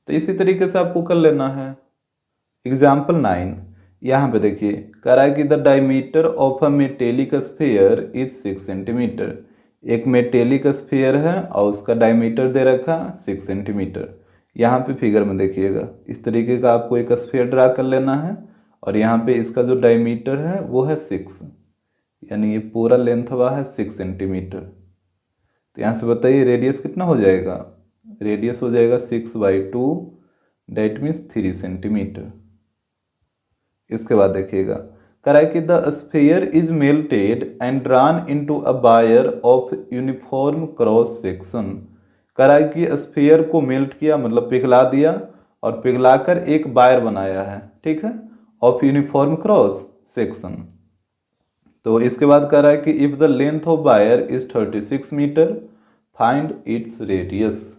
तो इसी तरीके से आपको कर लेना है। एग्जाम्पल 9, यहाँ पे देखिए कह रहा है कि the diameter of a metallic sphere is 6 centimetre. एक मेटेलिक स्फीयर है और उसका डायमीटर दे रखा 6 सेंटीमीटर। यहाँ पे फिगर में देखिएगा इस तरीके का आपको एक स्फीयर ड्रा कर लेना है, और यहाँ पे इसका जो डायमीटर है वो है 6, यानी ये पूरा लेंथ हुआ है 6 सेंटीमीटर। तो यहाँ से बताइए रेडियस कितना हो जाएगा। रेडियस हो जाएगा 6/2, डेट मीन्स 3 सेंटीमीटर। इसके बाद देखिएगा कह रहा है कि the sphere is melted and drawn into a wire of uniform cross section. कह रहा है कि स्फीयर को मेल्ट किया मतलब पिघला दिया, और पिघलाकर एक बायर बनाया है, ठीक है, ऑफ यूनिफॉर्म क्रॉस सेक्शन। तो इसके बाद कह रहा है कि if the length of wire is 36 metre find its radius.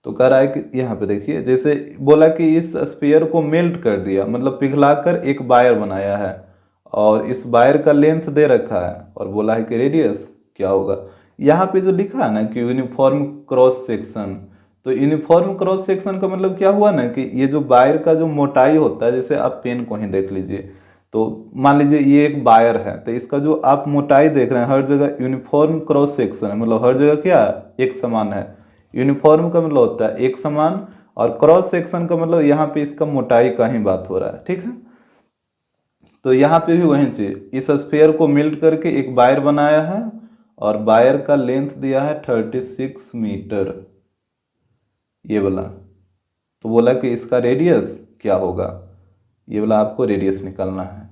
तो कह रहा है कि यहाँ पे देखिए जैसे बोला कि इस स्फीयर को मेल्ट कर दिया मतलब पिघलाकर एक बायर बनाया है, और इस बायर का लेंथ दे रखा है, और बोला है कि रेडियस क्या होगा। यहाँ पे जो लिखा है ना कि यूनिफॉर्म क्रॉस सेक्शन, तो यूनिफॉर्म क्रॉस सेक्शन का मतलब क्या हुआ ना कि ये जो बायर का जो मोटाई होता है, जैसे आप पेन को ही देख लीजिए, तो मान लीजिए ये एक बायर है, तो इसका जो आप मोटाई देख रहे हैं हर जगह यूनिफॉर्म क्रॉस सेक्शन है, मतलब हर जगह क्या है एक समान है। यूनिफॉर्म का मतलब होता है एक समान, और क्रॉस सेक्शन का मतलब यहाँ पे इसका मोटाई का ही बात हो रहा है, ठीक है। तो यहाँ पे भी वही चीज, इस स्फीयर को मेल्ट करके एक बायर बनाया है, और बायर का लेंथ दिया है 36 मीटर ये वाला। तो बोला कि इसका रेडियस क्या होगा, ये वाला आपको रेडियस निकालना है।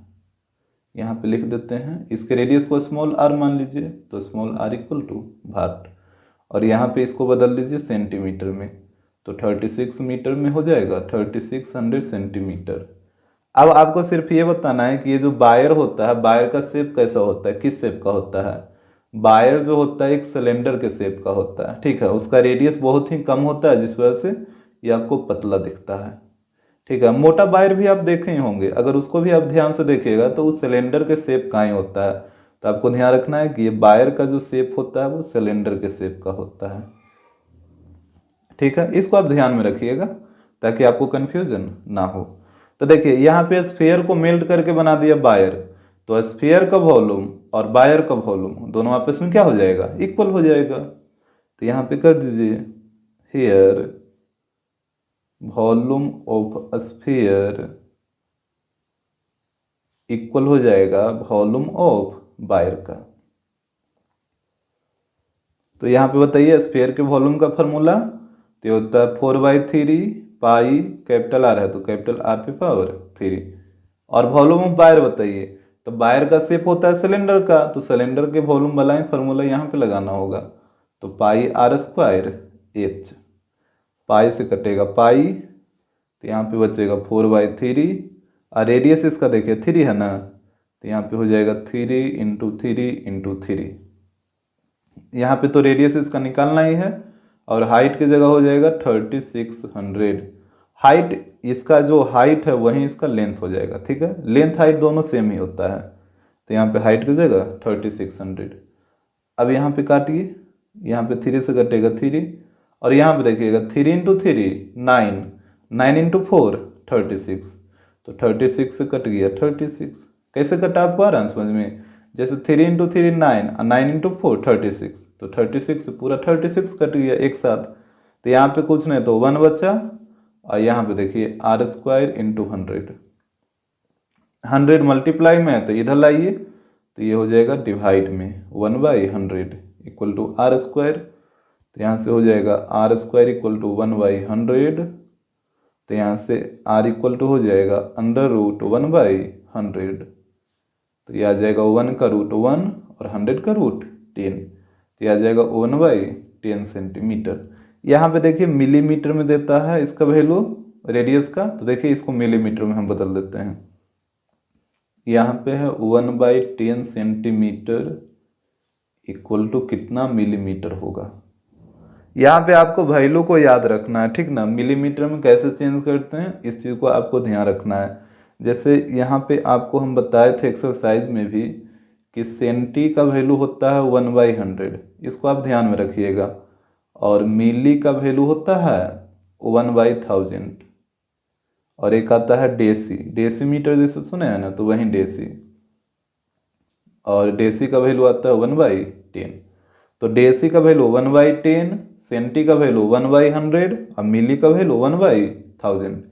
यहाँ पे लिख देते हैं, इसके रेडियस को स्मॉल r मान लीजिए, तो स्मॉल r इक्वल टू भाट, और यहाँ पे इसको बदल दीजिए सेंटीमीटर में, तो 36 मीटर में हो जाएगा 3600 सेंटीमीटर। अब आपको सिर्फ ये बताना है कि ये जो बायर होता है, बायर का शेप कैसा होता है, किस शेप का होता है। बायर जो होता है एक सिलेंडर के शेप का होता है, ठीक है, उसका रेडियस बहुत ही कम होता है, जिस वजह से ये आपको पतला दिखता है, ठीक है। मोटा बायर भी आप देखे ही होंगे, अगर उसको भी आप ध्यान से देखिएगा तो उस सिलेंडर के शेप का ही होता है। तो आपको ध्यान रखना है कि ये बायर का जो शेप होता है वो सिलेंडर के शेप का होता है, ठीक है। इसको आप ध्यान में रखिएगा ताकि आपको कंफ्यूजन ना हो। तो देखिए यहाँ पे स्फीयर को मेल्ट करके बना दिया बायर, तो स्फीयर का वॉल्यूम और बायर का वॉल्यूम दोनों आपस में क्या हो जाएगा, इक्वल हो जाएगा। तो यहाँ पे कर दीजिए here volume of sphere equal हो जाएगा वॉल्यूम ऑफ बायर का। तो यहाँ पे बताइए स्फीयर के वॉल्यूम का फॉर्मूला, तो ये होता है 4/3 पाई, कैपिटल आर है तो कैपिटल आर पे पावर 3। और वॉल्यूम ऑफ वायर बताइए, तो वायर का शेप होता है सिलेंडर का, तो सिलेंडर के वॉल्यूम वाला ही फॉर्मूला यहाँ पे लगाना होगा। तो पाई आर स्क्वायर एच, पाई से कटेगा पाई, तो यहाँ पे बचेगा 4/3, और रेडियस इसका देखिए 3 है ना, तो यहाँ पे हो जाएगा 3 × 3 × 3। यहाँ पे तो रेडियस इसका निकालना ही है, और हाइट की जगह हो जाएगा 3600। हाइट इसका जो हाइट है वहीं इसका लेंथ हो जाएगा, ठीक है, लेंथ हाइट दोनों सेम ही होता है। तो यहाँ पे हाइट की जगह 3600। अब यहाँ पे काटिए, यहाँ पे 3 से कटेगा 3, और यहाँ पे देखिएगा 3 × 3 9, 9 × 4 36, तो 36 से कट गया 36। कैसे कटा आपको आ रहा है समझ में? जैसे 3 × 3 9 और 9 × 4 36, तो 36 से पूरा 36 कट गया एक साथ। तो यहाँ पे कुछ नहीं तो 1 बचा, और यहाँ पे देखिए आर स्क्वायर × 100, 100 मल्टीप्लाई में है तो इधर लाइए, तो ये हो जाएगा डिवाइड में 1/100 इक्वल टू आर स्क्वायर। तो यहाँ से हो जाएगा आर स्क्वायर इक्वल टू 1/100, तो यहाँ से आर इक्वल टू हो जाएगा √1/100, तो ये आ जाएगा 1 का √1 और 100 का √10, तो ये आ जाएगा 1/10 सेंटीमीटर। यहाँ पे देखिए मिलीमीटर में देता है इसका वैल्यू रेडियस का, तो देखिए इसको मिलीमीटर में हम बदल देते हैं। यहाँ पे है 1/10 सेंटीमीटर इक्वल टू कितना मिलीमीटर होगा। यहाँ पे आपको वैल्यू को याद रखना है, ठीक ना, मिलीमीटर में कैसे चेंज करते हैं इस चीज़ को आपको ध्यान रखना है। जैसे यहाँ पे आपको हम बताए थे एक्सरसाइज में भी कि सेंटी का वैल्यू होता है 1/100, इसको आप ध्यान में रखिएगा, और मिली का वैल्यू होता है 1/1000, और एक आता है डेसी, डेसीमीटर जैसे सुने हैं ना, तो वही डेसी, और डेसी का वैल्यू आता है 1/10। तो डेसी का वैल्यू 1/10, सेंटी का वैल्यू 1/100 और मिली का वैल्यू 1/1000।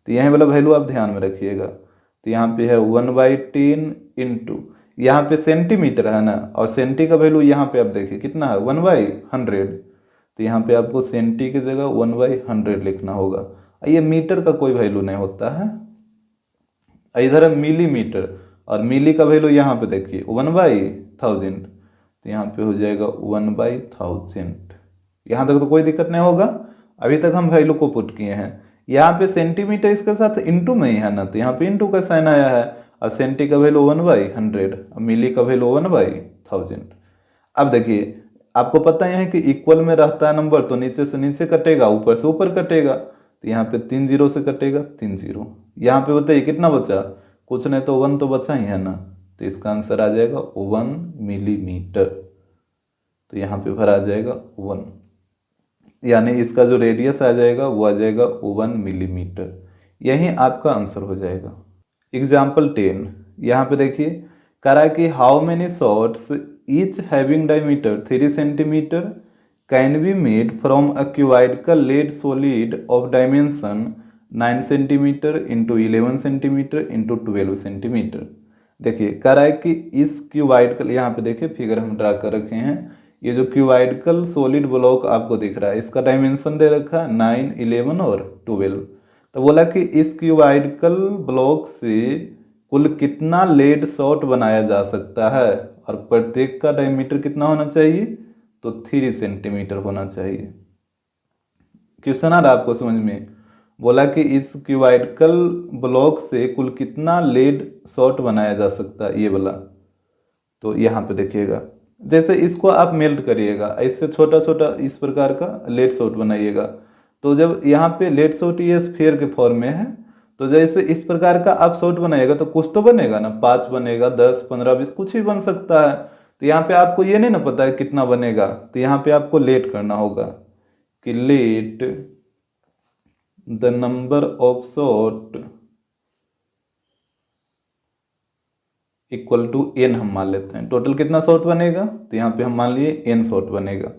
तो यही वाला वैल्यू आप ध्यान में रखिएगा। तो यहाँ पे है 1/10 इंटू, यहाँ पे सेंटीमीटर है ना, और सेंटी का वैल्यू यहाँ पे आप देखिए कितना है 1/100, तो यहाँ पे आपको सेंटी की जगह 1/100 लिखना होगा। ये मीटर का कोई वैल्यू नहीं होता है, इधर है मिलीमीटर, और मिली का वैल्यू यहाँ पे देखिए 1/1000, तो यहाँ पे हो जाएगा 1/1000। यहाँ तक तो कोई दिक्कत नहीं होगा, अभी तक हम वैल्यू को पुट किए हैं। यहाँ पे सेंटीमीटर इसके साथ इंटू में ही है ना, तो यहाँ पे इंटू का साइन आया है, और सेंटी का वैल्यू 1/100 और मिली का वैल्यू 1/1000। अब देखिए आपको पता है कि इक्वल में रहता है नंबर, तो नीचे से नीचे कटेगा, ऊपर से ऊपर कटेगा, तो यहाँ पे 3 0 से कटेगा 3 0। यहाँ पे बताइए कितना बचा, कुछ नहीं तो 1 तो बचा ही है ना, तो इसका आंसर आ जाएगा 1 मिलीमीटर। तो यहाँ पे भर आ जाएगा 1, यानी इसका जो रेडियस आ जाएगा वो आ जाएगा 1 मिलीमीटर। यही आपका आंसर हो जाएगा। एग्जाम्पल 10, यहाँ पे देखिए कह रहा है कि how many shots each having diameter 3 centimetre can be made from a cuboidical lead solid of dimension 9 centimetre into 11 centimetre into 12 centimetre. देखिए कह रहा है कि इस क्यूबाइडिकल, यहाँ पे देखिए फिगर हम ड्रा कर रखे हैं, ये जो क्यूबाइडिकल सॉलिड ब्लॉक आपको दिख रहा है इसका डायमेंशन दे रखा है 9, 11 और 12। तो बोला कि इस क्यूबाइडिकल ब्लॉक से कुल कितना लेड शॉट बनाया जा सकता है, और प्रत्येक का डायमीटर कितना होना चाहिए, तो 3 सेंटीमीटर होना चाहिए। क्वेश्चन आ रहा है आपको समझ में? बोला कि इस क्यूबाइडिकल ब्लॉक से कुल कितना लेड शॉट बनाया जा सकता है, ये वाला। तो यहाँ पे देखिएगा, जैसे इसको आप मेल्ट करिएगा, इससे छोटा छोटा इस प्रकार का लेड शॉट बनाइएगा। तो जब यहाँ पे लेड शॉट ये स्फीयर के फॉर्म में है, तो जैसे इस प्रकार का आप शॉट बनाएगा तो कुछ तो बनेगा ना, 5 बनेगा, 10, 15, 20 कुछ भी बन सकता है। तो यहाँ पे आपको ये नहीं ना पता है कितना बनेगा, तो यहाँ पे आपको लेट करना होगा कि let the number of shot equal to n हम मान लेते हैं। टोटल कितना शॉट बनेगा, तो यहाँ पे हम मान लिए n शॉट बनेगा,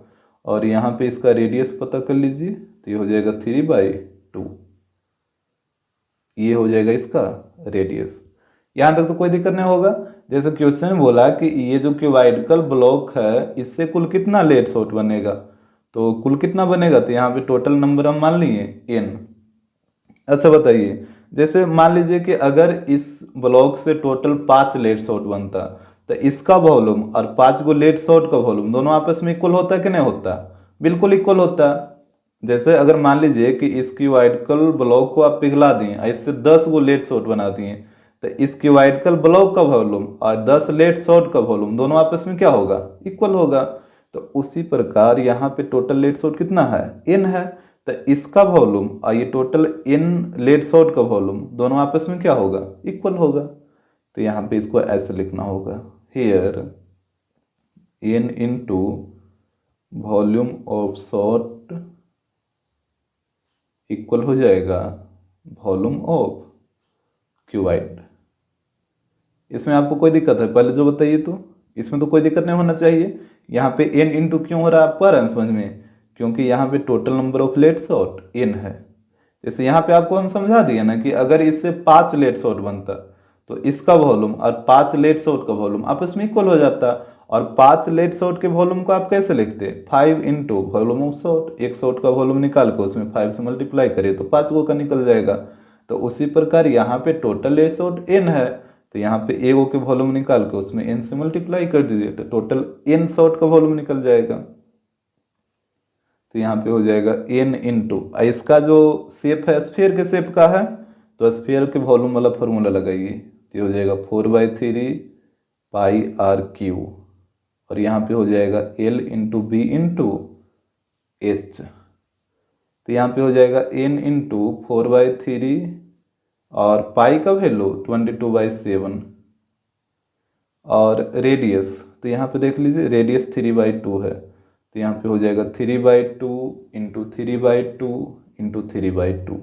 और यहाँ पे इसका रेडियस पता कर लीजिए, तो ये हो जाएगा 3/2, ये हो जाएगा इसका रेडियस। यहाँ तक तो कोई दिक्कत नहीं होगा। जैसे क्वेश्चन बोला कि ये जो क्यूबाइडिकल ब्लॉक है इससे कुल कितना लेड शॉट बनेगा, तो कुल कितना बनेगा, तो यहाँ पे टोटल नंबर हम मान लिए n। अच्छा बताइए, जैसे मान लीजिए कि अगर इस ब्लॉक से टोटल 5 लेट शॉट बनता, तो इसका वॉल्यूम और 5 गो लेट शॉट का वॉल्यूम दोनों आपस में इक्वल होता कि नहीं होता, बिल्कुल इक्वल होता। जैसे अगर मान लीजिए कि इस क्यूबाइडिकल ब्लॉक को आप पिघला दिए, इससे 10 गो लेट शॉट बना दिए, तो इस क्यूबाइडिकल ब्लॉक का वॉल्यूम और 10 लेट शॉट का वॉल्यूम दोनों आपस में क्या होगा, इक्वल होगा। तो उसी प्रकार यहाँ पे टोटल लेट शॉट कितना है, n है, तो इसका वॉल्यूम और ये टोटल n लेट शॉट का वॉल्यूम दोनों आपस में क्या होगा, इक्वल होगा। तो यहाँ पे इसको ऐसे लिखना होगा, here n into volume of shot equal हो जाएगा वॉल्यूम ऑफ क्यूबाइड। इसमें आपको कोई दिक्कत है, पहले जो बताइए, तो इसमें तो कोई दिक्कत नहीं होना चाहिए। यहाँ पे n इंटू क्यों हो रहा है आपको आ रहा है समझ में, क्योंकि यहाँ पे total number of lead shot n है। जैसे यहाँ पे आपको हम समझा दिए ना कि अगर इससे 5 लेट शॉट बनता, तो इसका वॉल्यूम और 5 लेट शॉट का वॉल्यूम आपस में इक्वल हो जाता। और 5 लेट शॉट के वॉल्यूम को आप कैसे लिखते, 5 इंटू वॉल्यूम ऑफ शॉट, एक शॉट का वॉल्यूम निकाल के उसमें 5 से मल्टीप्लाई करिए तो 5 गो का निकल जाएगा। तो उसी प्रकार यहाँ पे टोटल लेट शॉट n है, तो यहाँ पे ए गो के वॉल्यूम निकाल के उसमें n से मल्टीप्लाई कर दीजिए, तो टोटल n शॉट का वॉल्यूम निकल जाएगा। तो यहाँ पे हो जाएगा n इंटू, इसका जो शेप है स्फीयर के शेप का है, तो स्फीयर के वॉल्यूम वाला फॉर्मूला लगाइए, तो हो जाएगा 4/3 पाई आर क्यू, और यहाँ पे हो जाएगा l into B into H. तो यहाँ पे हो जाएगा n इंटू 4/3 और पाई का वैल्यू 22/7 और रेडियस, तो यहाँ पे देख लीजिए रेडियस 3/2 है, तो यहाँ पे हो जाएगा 3/2 इंटू 3/2 इंटू 3/2।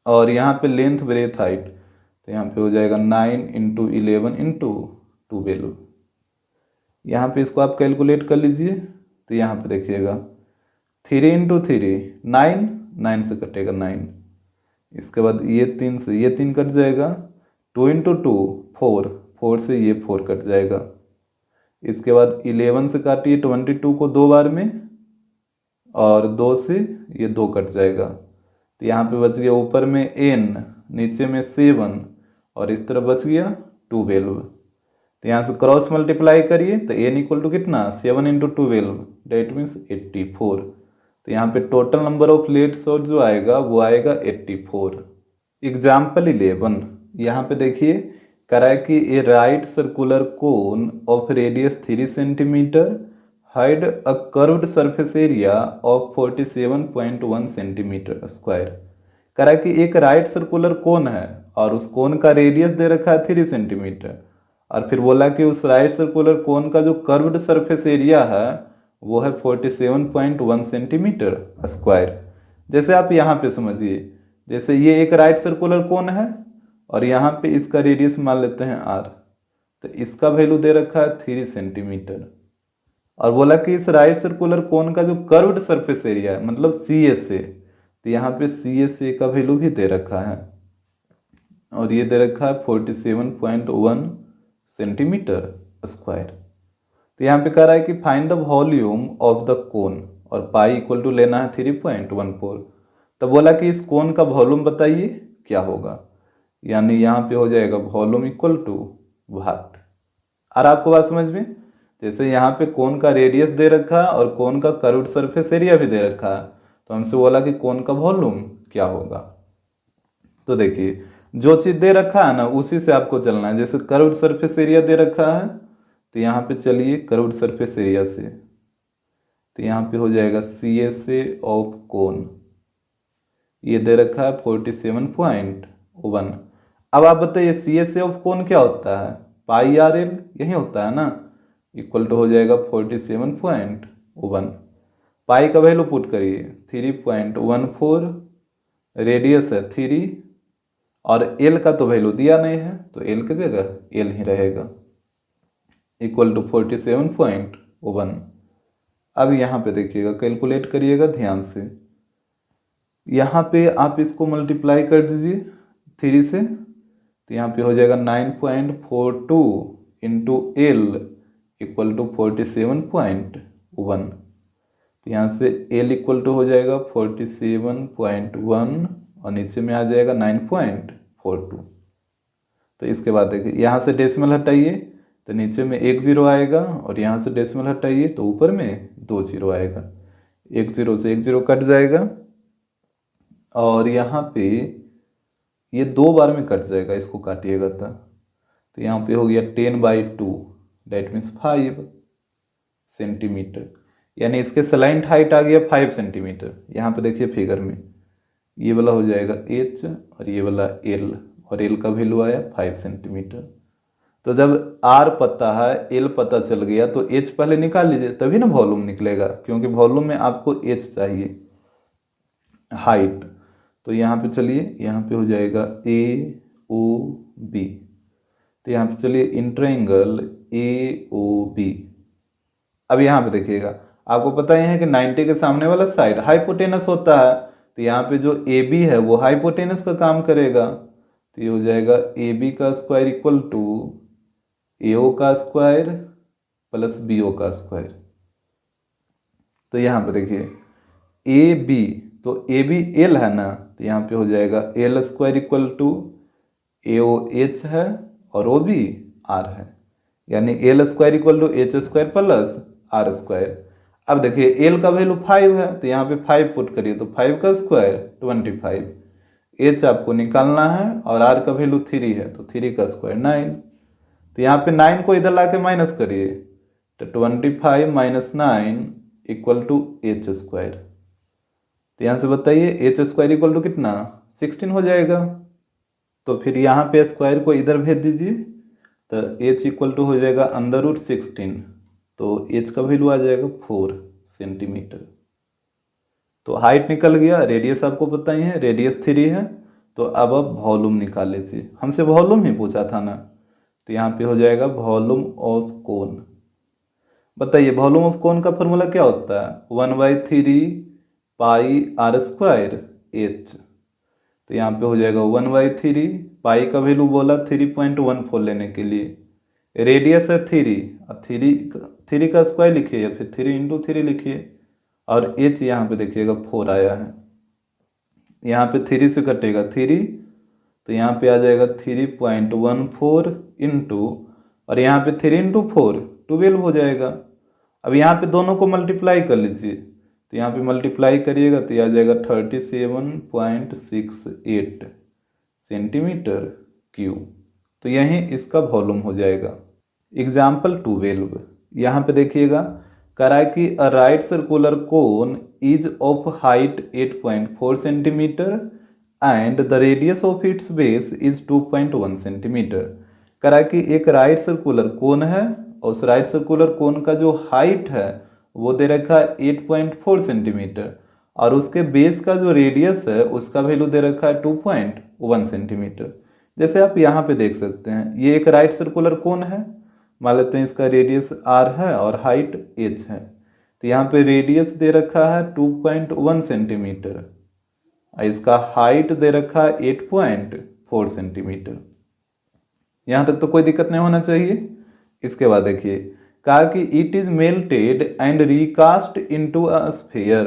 और यहाँ पे लेंथ ब्रेथ हाइट, तो यहाँ पे हो जाएगा 9 इंटू 11 इंटू 12। यहाँ पे इसको आप कैलकुलेट कर लीजिए, तो यहाँ पे देखिएगा 3 इंटू 3 9, 9 से कटेगा 9, इसके बाद ये 3 से ये 3 कट जाएगा, 2 इंटू 2 4, 4 से ये 4 कट जाएगा, इसके बाद 11 से काटिए 22 को 2 बार में, और 2 से ये 2 कट जाएगा, तो यहाँ पे बच गया ऊपर में n, नीचे में 7, और इस तरफ बच गया 12। तो यहाँ से क्रॉस मल्टीप्लाई करिए, तो n इक्वल टू कितना, 7 इंटू 12, डेट मीन्स 84। तो यहाँ पे total number of lead shot जो आएगा वो आएगा 84। एग्जाम्पल 11, यहाँ पे देखिए करा है कि a right circular cone of radius 3 centimetre had a curved surface area of 47.1 centimetre square. करा है कि एक राइट सर्कुलर कोन है और उस कोन का रेडियस दे रखा है 3 सेंटीमीटर, और फिर बोला कि उस राइट सर्कुलर कोन का जो कर्व्ड सरफेस एरिया है वो है 47.1 सेंटीमीटर स्क्वायर। जैसे आप यहाँ पे समझिए, जैसे ये एक राइट सर्कुलर कोन है और यहाँ पे इसका रेडियस मान लेते हैं r, तो इसका वैल्यू दे रखा है 3 सेंटीमीटर, और बोला कि इस राइट सर्कुलर कोन का जो कर्व्ड सरफेस एरिया है मतलब CSA, तो यहाँ पे CSA का वैल्यू भी दे रखा है, और ये दे रखा है 47.1 सेंटीमीटर स्क्वायर। तो यहाँ पे कह रहा है कि find the volume of the cone, और पाई इक्वल टू लेना है 3.14। तो बोला कि इस कोन का वॉल्यूम बताइए क्या होगा, यानी यहाँ पे हो जाएगा वॉल्यूम इक्वल टू वाट। और आपको बात समझ में, जैसे यहाँ पे कोन का रेडियस दे रखा है और कोन का कर्व्ड सरफेस एरिया भी दे रखा है, तो हमसे बोला कि कोन का वॉल्यूम क्या होगा। तो देखिए जो चीज़ दे रखा है ना उसी से आपको चलना है। जैसे कर्व्ड सरफेस एरिया दे रखा है, तो यहाँ पे चलिए कर्व्ड सरफेस एरिया से, तो यहाँ पे हो जाएगा CSA ऑफ कोन, ये दे रखा है 47.1। अब आप बताइए CSA ऑफ कोन क्या होता है, पाई आर एल, यही होता है ना, इक्वल टू हो जाएगा 47.1। पाई का वैल्यू पुट करिए 3.14, रेडियस है 3, और एल का तो वैल्यू दिया नहीं है तो एल की जगह एल ही रहेगा, इक्वल टू 47.1। अब यहाँ पे देखिएगा कैलकुलेट करिएगा ध्यान से, यहाँ पे आप इसको मल्टीप्लाई कर दीजिए 3 से, तो यहाँ पे हो जाएगा 9.42 इंटू एल इक्वल टू 47.1। तो यहाँ से एल इक्वल टू हो जाएगा 47.1 और नीचे में आ जाएगा 9.42। तो इसके बाद देखिए यहाँ से डेसिमल हटाइए तो नीचे में 1 0 आएगा और यहाँ से डेसिमल हटाइए तो ऊपर में 2 0 आएगा। 1 0 से 1 0 कट जाएगा और यहाँ पे ये 2 बार में कट जाएगा, इसको काटिएगा तो यहाँ पे हो गया 10/2 दैट मीन्स 5 सेंटीमीटर, यानी इसके स्लाइंट हाइट आ गया 5 सेंटीमीटर। यहाँ पे देखिए फिगर में ये वाला हो जाएगा h और ये वाला l और l का वैल्यू आया 5 सेंटीमीटर। तो जब r पता है l पता चल गया तो h पहले निकाल लीजिए तभी ना वॉल्यूम निकलेगा, क्योंकि वॉल्यूम में आपको h चाहिए हाइट। तो यहाँ पे चलिए यहाँ पे हो जाएगा AOB। तो यहाँ पे चलिए इंट्रायंगल AOB। अब यहाँ पे देखिएगा आपको पता ही है कि 90 के सामने वाला साइड हाइपोटेनस होता है, तो यहाँ पे जो AB है वो हाइपोटेनस का काम करेगा। तो ये हो जाएगा AB का स्क्वायर इक्वल टू AO का स्क्वायर प्लस BO का स्क्वायर। तो यहाँ पे देखिए AB, तो AB L है ना, तो यहाँ पे हो जाएगा L square equal to AOH है और OB R है, यानी L square equal to H square plus R square. अब देखिए L का वैल्यू 5 है तो यहाँ पे 5 पुट करिए तो 5 का स्क्वायर 25, H आपको निकालना है और R का वैल्यू 3 है तो 3 का स्क्वायर 9। तो यहाँ पे 9 को इधर लाके माइनस करिए तो 25 minus 9 equal to H square. तो यहाँ से बताइए H स्क्वायर इक्वल टू कितना 16 हो जाएगा। तो फिर यहाँ पे स्क्वायर को इधर भेज दीजिए तो H इक्वल टू हो जाएगा √16, तो H का वैल्यू आ जाएगा 4 सेंटीमीटर। तो हाइट निकल गया, रेडियस आपको पता ही है, रेडियस 3 है। तो अब आप वॉल्यूम निकाल लीजिए, हमसे वॉल्यूम ही पूछा था ना। तो यहाँ पे हो जाएगा वॉल्यूम ऑफ कोन। बताइए वॉल्यूम ऑफ कोन का फॉर्मूला क्या होता है 1/3 पाई r स्क्वायर h। तो यहाँ पे हो जाएगा 1/3 पाई का वैल्यू बोला 3.14 लेने के लिए, रेडियस है 3 और 3 का स्क्वायर लिखिए या फिर 3 × 3 लिखिए और h यहाँ पे देखिएगा 4 आया है। यहाँ पे 3 से कटेगा 3 तो यहाँ पे आ जाएगा 3.14 इंटू और यहाँ पे 3 × 4 12 हो जाएगा। अब यहाँ पे दोनों को मल्टीप्लाई कर लीजिए तो यहाँ पे मल्टीप्लाई करिएगा तो आ जाएगा 37.68 सेंटीमीटर क्यूब। तो यही इसका वॉल्यूम हो जाएगा। एग्जाम्पल 12 यहाँ पे देखिएगा करा कि a right circular cone is of height 8.4 centimetre and the radius of its base is 2.1 centimetre. करा कि एक राइट सर्कुलर कोन है और उस राइट सर्कुलर कोन का जो हाइट है वो दे रखा है 8.4 सेंटीमीटर और उसके बेस का जो रेडियस है उसका वैल्यू दे रखा है 2.1 सेंटीमीटर। जैसे आप यहाँ पे देख सकते हैं ये एक राइट सर्कुलर कोन है, मान लेते हैं इसका रेडियस r है और हाइट h है। तो यहाँ पे रेडियस दे रखा है 2.1 सेंटीमीटर और इसका हाइट दे रखा है 8.4 सेंटीमीटर। यहाँ तक तो कोई दिक्कत नहीं होना चाहिए। इसके बाद देखिए कहा कि it is melted and recast into a sphere,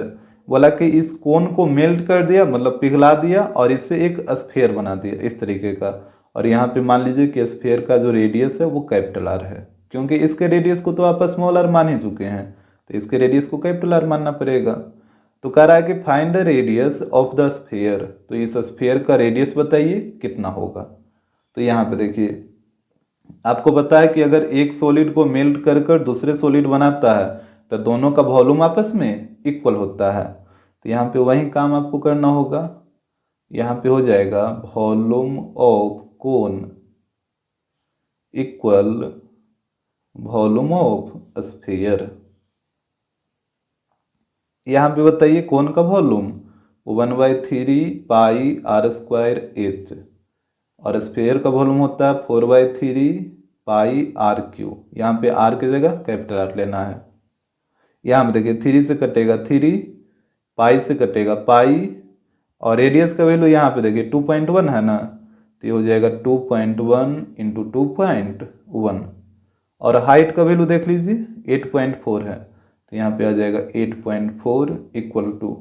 बोला कि इस कोन को मेल्ट कर दिया मतलब पिघला दिया और इससे एक स्फीयर बना दिया इस तरीके का। और यहाँ पे मान लीजिए कि स्फीयर का जो रेडियस है वो कैपिटल R है, क्योंकि इसके रेडियस को तो आप स्मॉल r मान ही चुके हैं तो इसके रेडियस को कैपिटल R मानना पड़ेगा। तो कह रहा है कि find the radius of the sphere, तो इस स्फीयर का रेडियस बताइए कितना होगा। तो यहाँ पे देखिए आपको पता है कि अगर एक सॉलिड को मेल्ट कर कर दूसरे सॉलिड बनाता है तो दोनों का वॉल्यूम आपस में इक्वल होता है। तो यहाँ पे वही काम आपको करना होगा। यहाँ पे हो जाएगा volume of cone equal volume of sphere. यहाँ पे बताइए कोन का वॉल्यूम 1/3 पाई r स्क्वायर h और स्फीयर का वॉल्यूम होता है 4/3 पाई r क्यूब। यहाँ पे r की जगह कैपिटल R लेना है। यहाँ पे देखिए 3 से कटेगा 3, पाई से कटेगा पाई और रेडियस का वैल्यू यहाँ पे देखिए 2.1 है ना, तो ये हो जाएगा 2.1 इंटू 2.1 और हाइट का वैल्यू देख लीजिए 8.4 है तो यहाँ पे आ जाएगा 8.4 इक्वल टू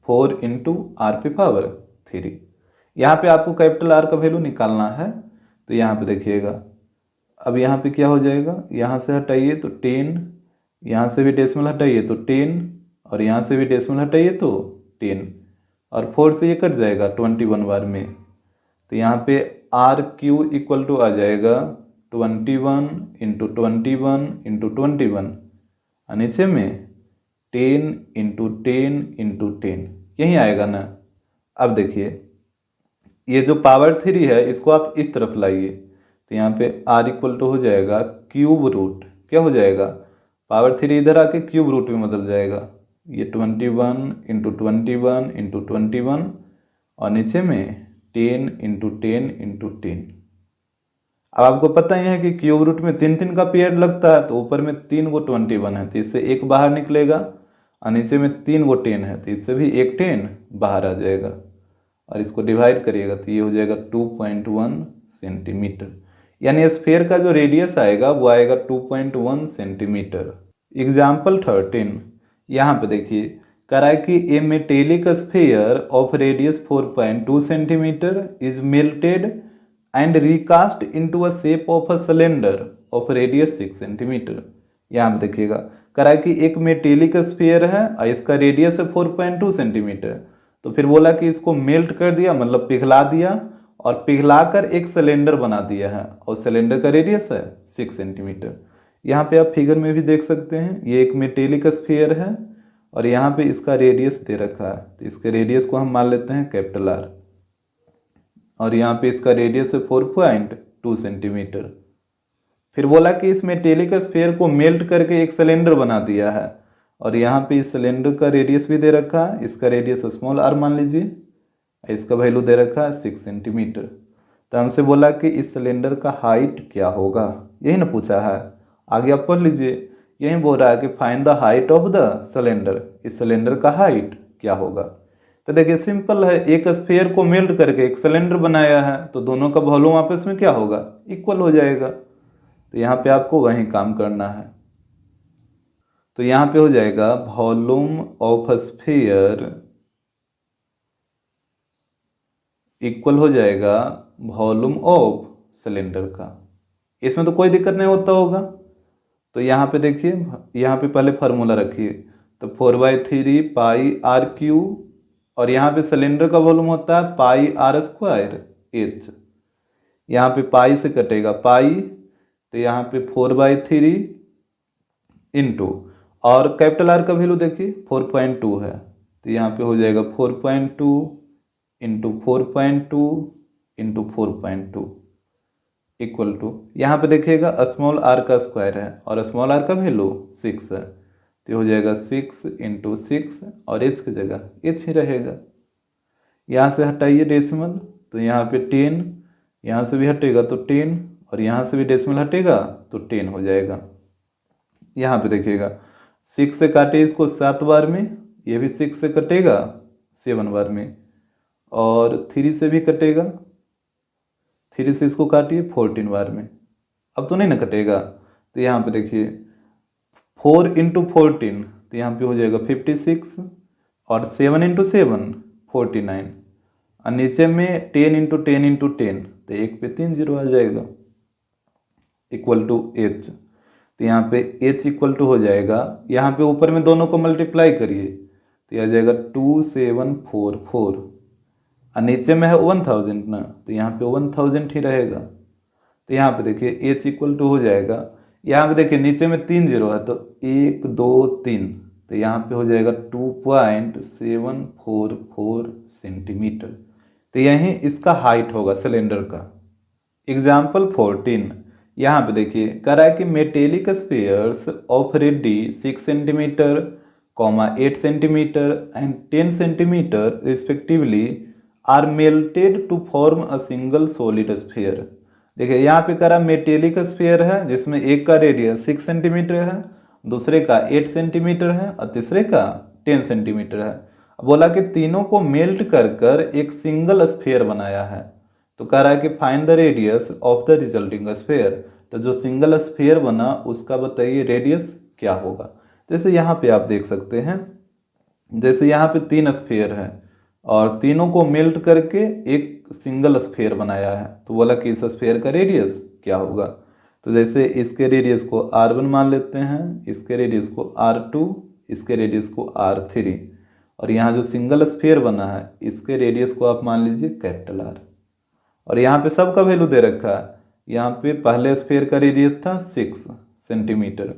4 इंटू आर पे पावर 3। यहाँ पे आपको कैपिटल आर का वैल्यू निकालना है। तो यहाँ पे देखिएगा, अब यहाँ पे क्या हो जाएगा, यहाँ से हटाइए तो 10, यहाँ से भी डेसिमल हटाइए तो 10, और यहाँ से भी डेसिमल हटाइए तो 10, और 4 से ये कट जाएगा 21 बार में। तो यहाँ पे आर क्यू इक्वल टू आ जाएगा 21 इंटू 21 इंटू 21, और नीचे में 10 इंटू 10 इंटू 10, यही आएगा ना। अब देखिए, ये जो पावर 3 है इसको आप इस तरफ लाइए, तो यहाँ पे r इक्वल टू हो जाएगा क्यूब रूट, क्या हो जाएगा, पावर 3 इधर आके क्यूब रूट में बदल जाएगा। ये 21 इंटू 21 इंटू 21, और नीचे में 10 इंटू 10 इंटू 10। अब आपको पता ही है कि क्यूब रूट में 3 का पीरियड लगता है, तो ऊपर में 3 गो 21 है तो इससे एक बाहर निकलेगा, और नीचे में 3 गो 10 है तो इससे भी एक 10 बाहर आ जाएगा, और इसको डिवाइड करिएगा तो ये हो जाएगा 2.1 सेंटीमीटर। यानी स्फीयर का जो रेडियस आएगा वो आएगा 2.1 सेंटीमीटर। एग्जाम्पल 13, यहाँ पे देखिए, कह रहा है कि a metallic sphere of radius 4.2 centimetre is melted and recast into a shape of a cylinder of radius 6 centimetre. यहाँ पे देखिएगा, कह रहा है कि एक मेटेलिक स्फीयर है और इसका रेडियस है 4.2 सेंटीमीटर। तो फिर बोला कि इसको मेल्ट कर दिया, मतलब पिघला दिया, और पिघलाकर एक सिलेंडर बना दिया है, और सिलेंडर का रेडियस है 6 सेंटीमीटर। यहाँ पे आप फिगर में भी देख सकते हैं, ये एक मेटेलिक स्फीयर है और यहाँ पे इसका रेडियस दे रखा है, तो इसके रेडियस को हम मान लेते हैं कैपिटल आर, और यहाँ पे इसका रेडियस है 4.2 सेंटीमीटर। फिर बोला कि इस मेटेलिक स्फीयर को मेल्ट करके एक सिलेंडर बना दिया है, और यहाँ पे इस सिलेंडर का रेडियस भी दे रखा है, इसका रेडियस स्मॉल आर मान लीजिए, इसका वैल्यू दे रखा है 6 सेंटीमीटर। तो हमसे बोला कि इस सिलेंडर का हाइट क्या होगा, यही ना पूछा है। आगे आप पढ़ लीजिए, यही बोल रहा है कि find the height of the cylinder, इस सिलेंडर का हाइट क्या होगा। तो देखिए सिंपल है, एक स्फीयर को मेल्ट करके एक सिलेंडर बनाया है, तो दोनों का वॉल्यूम आपस में क्या होगा, इक्वल हो जाएगा। तो यहाँ पे आपको वही काम करना है। तो यहाँ पे हो जाएगा वॉल्यूम ऑफ स्फीयर इक्वल हो जाएगा वॉल्यूम ऑफ सिलेंडर का। इसमें तो कोई दिक्कत नहीं होता होगा। तो यहाँ पे देखिए, यहाँ पे पहले फार्मूला रखिए, तो 4/3 पाई आर क्यू, और यहाँ पे सिलेंडर का वॉल्यूम होता है पाई आर स्क्वायर एच। यहाँ पे पाई से कटेगा पाई, तो यहाँ पे 4/3 इंटू, और कैपिटल आर का वैल्यू देखिए 4.2 है, तो यहाँ पे हो जाएगा 4.2 इंटू 4.2 इंटू 4.2 इक्वल टू, यहाँ पे देखिएगा स्मॉल आर का स्क्वायर है और स्मॉल आर का वैल्यू 6 है, तो हो जाएगा 6 इंटू 6, और एच की जगह एच ही रहेगा। यहाँ से हटाइए डेसिमल, तो यहाँ पे 10, यहाँ से भी हटेगा तो 10, और यहाँ से भी डेसिमल हटेगा तो 10 हो जाएगा। यहाँ पे देखिएगा 6 से काटे इसको 7 बार में, ये भी 6 से कटेगा 7 बार में, और 3 से भी कटेगा, 3 से इसको काटिए 14 बार में। अब तो नहीं ना कटेगा, तो यहाँ पे देखिए 4 इंटू 14, तो यहाँ पे हो जाएगा 56, और 7 इंटू 7 49, और नीचे में 10 इंटू 10 इंटू 10, तो एक पे 3 जीरो आ जाएगा, इक्वल टू एच। तो यहाँ पे एच इक्वल टू हो जाएगा, यहाँ पे ऊपर में दोनों को मल्टीप्लाई करिए तो यह आ जाएगा 2744, और नीचे में है 1000 ना, तो यहाँ पे 1000 ही रहेगा। तो यहाँ पे देखिए एच इक्वल टू हो जाएगा, यहाँ पे देखिए नीचे में 3 जीरो है, तो 1 2 3, तो यहाँ पे हो जाएगा 2.744 सेंटीमीटर। तो यही इसका हाइट होगा सिलेंडर का। एग्जाम्पल 14, यहाँ पे देखिए कह रहा है कि metallic spheres of radii 6 centimetre, 8 centimetre and 10 centimetre respectively are melted to form a single solid sphere. देखिए यहाँ पे कह रहा मेटेलिक स्फीयर है जिसमें एक का रेडियस 6 सेंटीमीटर है, दूसरे का 8 सेंटीमीटर है, और तीसरे का 10 सेंटीमीटर है। बोला कि तीनों को मेल्ट कर कर एक सिंगल स्फीयर बनाया है। तो कह रहा है कि find the radius of the resulting sphere. तो जो सिंगल स्फीयर बना उसका बताइए रेडियस क्या होगा। जैसे यहाँ पे आप देख सकते हैं, जैसे यहाँ पे 3 स्फीयर हैं और तीनों को मेल्ट करके एक सिंगल स्फीयर बनाया है, तो बोला कि इस स्फीयर का रेडियस क्या होगा। तो जैसे इसके रेडियस को r1 मान लेते हैं, इसके रेडियस को r2, इसके रेडियस को r3, और यहाँ जो सिंगल स्फीयर बना है इसके रेडियस को आप मान लीजिए कैपिटल R। और यहाँ पे सबका वैल्यू दे रखा है, यहाँ पे पहले स्फीयर का रेडियस था 6 सेंटीमीटर,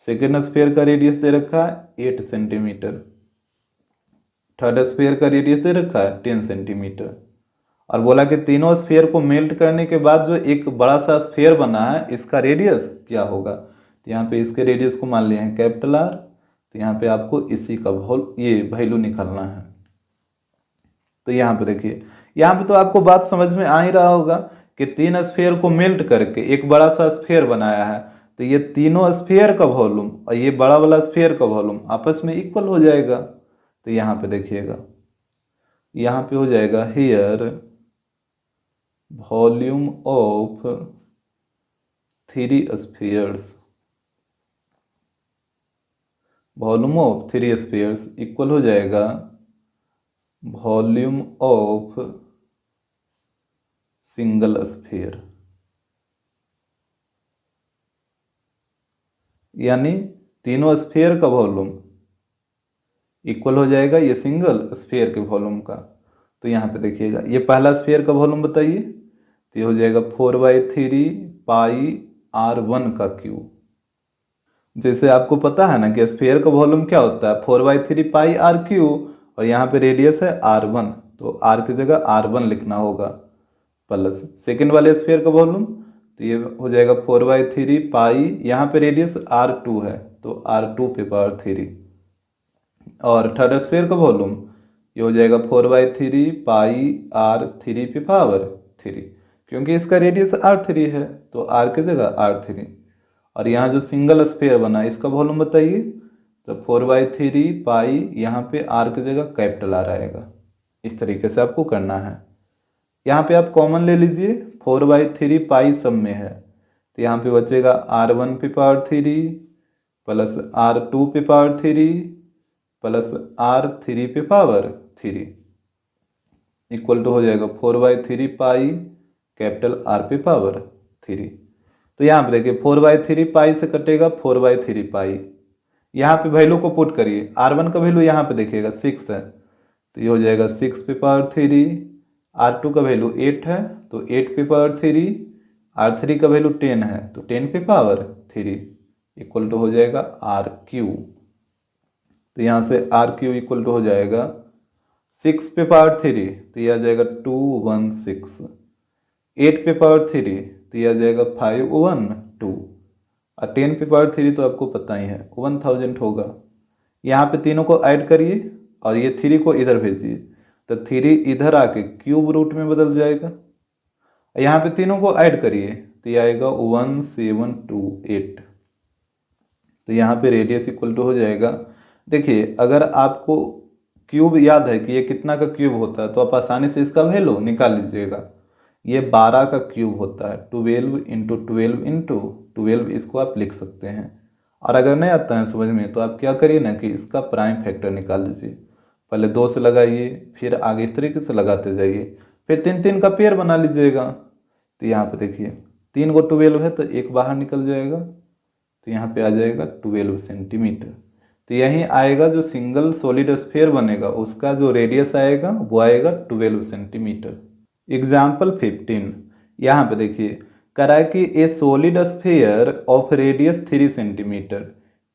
सेकेंड स्फीयर का रेडियस दे रखा है 8 सेंटीमीटर, थर्ड स्फीयर का रेडियस दे रखा है 10 सेंटीमीटर, और बोला कि तीनों स्फीयर को मेल्ट करने के बाद जो एक बड़ा सा स्फीयर बना है इसका रेडियस क्या होगा। तो यहाँ पे इसके रेडियस को मान लिए हैं कैपिटल R, तो यहाँ पे आपको इसी का ये वैल्यू निकालना है। तो यहाँ पे देखिए, यहाँ पे तो आपको बात समझ में आ ही रहा होगा कि 3 स्फीयर को मेल्ट करके एक बड़ा सा स्फीयर बनाया है, तो ये तीनों स्फीयर का वॉल्यूम और ये बड़ा वाला स्फीयर का वॉल्यूम आपस में इक्वल हो जाएगा। तो यहाँ पे देखिएगा, यहाँ पे हो जाएगा here volume of 3 spheres, volume of 3 spheres equal हो जाएगा वॉल्यूम ऑफ सिंगल स्फीयर, यानी तीनों स्फीयर का वॉल्यूम इक्वल हो जाएगा ये सिंगल स्फीयर के वॉल्यूम का। तो यहाँ पे देखिएगा, ये पहला स्फीयर का वॉल्यूम बताइए, तो ये हो जाएगा 4/3 पाई r1 का क्यूब। जैसे आपको पता है ना कि स्फीयर का वॉल्यूम क्या होता है 4/3 पाई r क्यूब, और यहाँ पे रेडियस है r1, तो r की जगह r1 लिखना होगा, प्लस सेकेंड वाले स्फीयर का वॉल्यूम, तो ये हो जाएगा 4/3 पाई, यहाँ पे रेडियस r2 है तो r2 पे पावर 3, और थर्ड स्फीयर का वॉल्यूम ये हो जाएगा 4/3 पाई r3 पे पावर 3, क्योंकि इसका रेडियस r3 है तो r की जगह r3, और यहाँ जो सिंगल स्फीयर बना इसका वॉल्यूम बताइए, तो 4/3 पाई, यहाँ पे r की जगह कैपिटल R आएगा। इस तरीके से आपको करना है। यहाँ पे आप कॉमन ले लीजिए, 4/3 पाई सब में है, तो यहाँ पे बचेगा r1 पे पावर 3 प्लस r2 पे पावर 3 प्लस r3 पे पावर 3 इक्वल टू हो जाएगा 4/3 पाई कैपिटल R पे पावर 3। तो यहाँ पे देखिए 4/3 पाई से कटेगा 4/3 पाई, यहाँ पे वैल्यू को पुट करिए, r1 का वैल्यू यहाँ पे देखिएगा 6 है, तो ये हो जाएगा 6 पे पावर 3, r2 का वैल्यू 8 है तो 8 पे पावर 3, r3 का वैल्यू 10 है तो 10 पे पावर 3 इक्वल टू हो जाएगा r3। तो यहाँ से r3 इक्वल टू हो जाएगा 6 पे पावर 3, तो ये आ जाएगा 216, 8 पे पावर 3 तो ये आ जाएगा 512, और 10 पे पावर 3 तो आपको पता ही है 1000 होगा। यहाँ पे तीनों को ऐड करिए और ये 3 को इधर भेजिए, तो 3 इधर आके क्यूब रूट में बदल जाएगा। यहाँ पे तीनों को ऐड करिए तो ये आएगा 1728। तो यहाँ पे रेडियस इक्वल टू हो जाएगा, देखिए अगर आपको क्यूब याद है कि ये कितना का क्यूब होता है तो आप आसानी से इसका वैल्यू निकाल लीजिएगा। ये 12 का क्यूब होता है, 12 इंटू 12 इंटू 12 इसको आप लिख सकते हैं। और अगर नहीं आता है समझ में तो आप क्या करिए ना कि इसका प्राइम फैक्टर निकाल लीजिए, पहले 2 से लगाइए फिर आगे इस तरीके से लगाते जाइए, फिर 3 का पेयर बना लीजिएगा। तो यहाँ पे देखिए 3 को 12 है तो एक बाहर निकल जाएगा, तो यहाँ पे आ जाएगा 12 सेंटीमीटर। तो यहीं आएगा जो सिंगल सॉलिड स्फीयर बनेगा उसका जो रेडियस आएगा वो आएगा 12 सेंटीमीटर। एग्जाम्पल 15, यहाँ पे देखिए करा है कि a solid sphere of radius 3 centimetre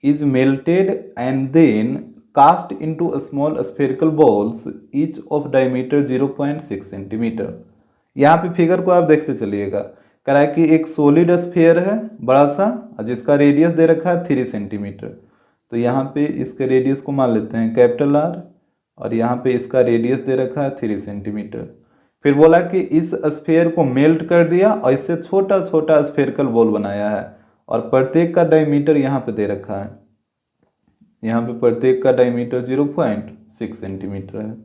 is melted and then cast into small spherical balls each of diameter 0.6 centimetre. यहाँ पे फिगर को आप देखते चलिएगा, करा है कि एक सॉलिड स्फीयर है बड़ा सा जिसका रेडियस दे रखा है 3 सेंटीमीटर, तो यहाँ पे इसके रेडियस को मान लेते हैं कैपिटल R, और यहाँ पे इसका रेडियस दे रखा है 3 सेंटीमीटर। फिर बोला कि इस स्फीयर को मेल्ट कर दिया और इससे छोटा छोटा स्फेरिकल बॉल बनाया है, और प्रत्येक का डायमीटर यहाँ पे दे रखा है, यहाँ पे प्रत्येक का डायमीटर 0.6 सेंटीमीटर है,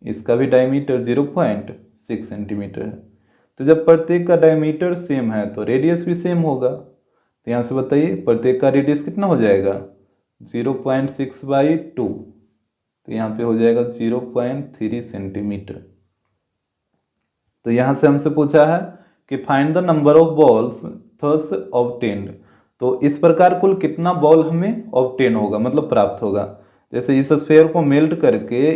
इसका भी डायमीटर 0.6 सेंटीमीटर है। तो जब प्रत्येक का डायमीटर सेम है तो रेडियस भी सेम होगा। तो यहाँ से बताइए प्रत्येक का रेडियस कितना हो जाएगा, 0.6/2, तो यहाँ पे हो जाएगा 0.3 सेंटीमीटर। तो यहाँ से हमसे पूछा है कि find the number of balls thus obtained, तो इस प्रकार कुल कितना बॉल हमें ऑब्टेन होगा, मतलब प्राप्त होगा। जैसे इस स्फीयर को मेल्ट करके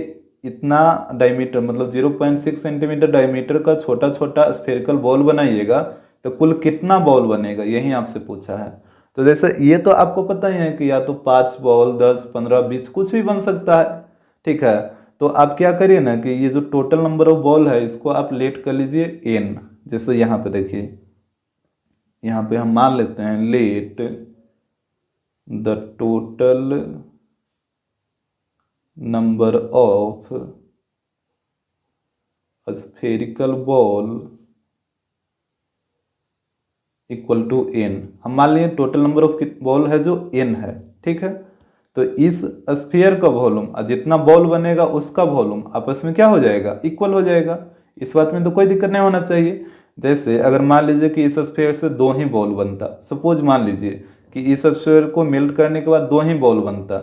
इतना डायमीटर मतलब 0.6 सेंटीमीटर डायमीटर का छोटा छोटा स्फेरिकल बॉल बनाइएगा तो कुल कितना बॉल बनेगा, यही आपसे पूछा है। तो जैसे ये तो आपको पता ही है कि या तो 5 बॉल, 10, 15, 20 कुछ भी बन सकता है, ठीक है। तो आप क्या करिए ना कि ये जो टोटल नंबर ऑफ बॉल है इसको आप लेट कर लीजिए n। जैसे यहाँ पे देखिए, यहाँ पे हम मान लेते हैं let the total number of spherical ball equal to n। हम मान लिए टोटल नंबर ऑफ बॉल है जो n है, ठीक है। तो इस स्फीयर का वॉल्यूम और जितना बॉल बनेगा उसका वॉल्यूम आपस में क्या हो जाएगा, इक्वल हो जाएगा। इस बात में तो कोई दिक्कत नहीं होना चाहिए। जैसे अगर मान लीजिए कि इस स्फीयर से 2 ही बॉल बनता, सपोज मान लीजिए कि इस स्फीयर को मेल्ट करने के बाद 2 ही बॉल बनता,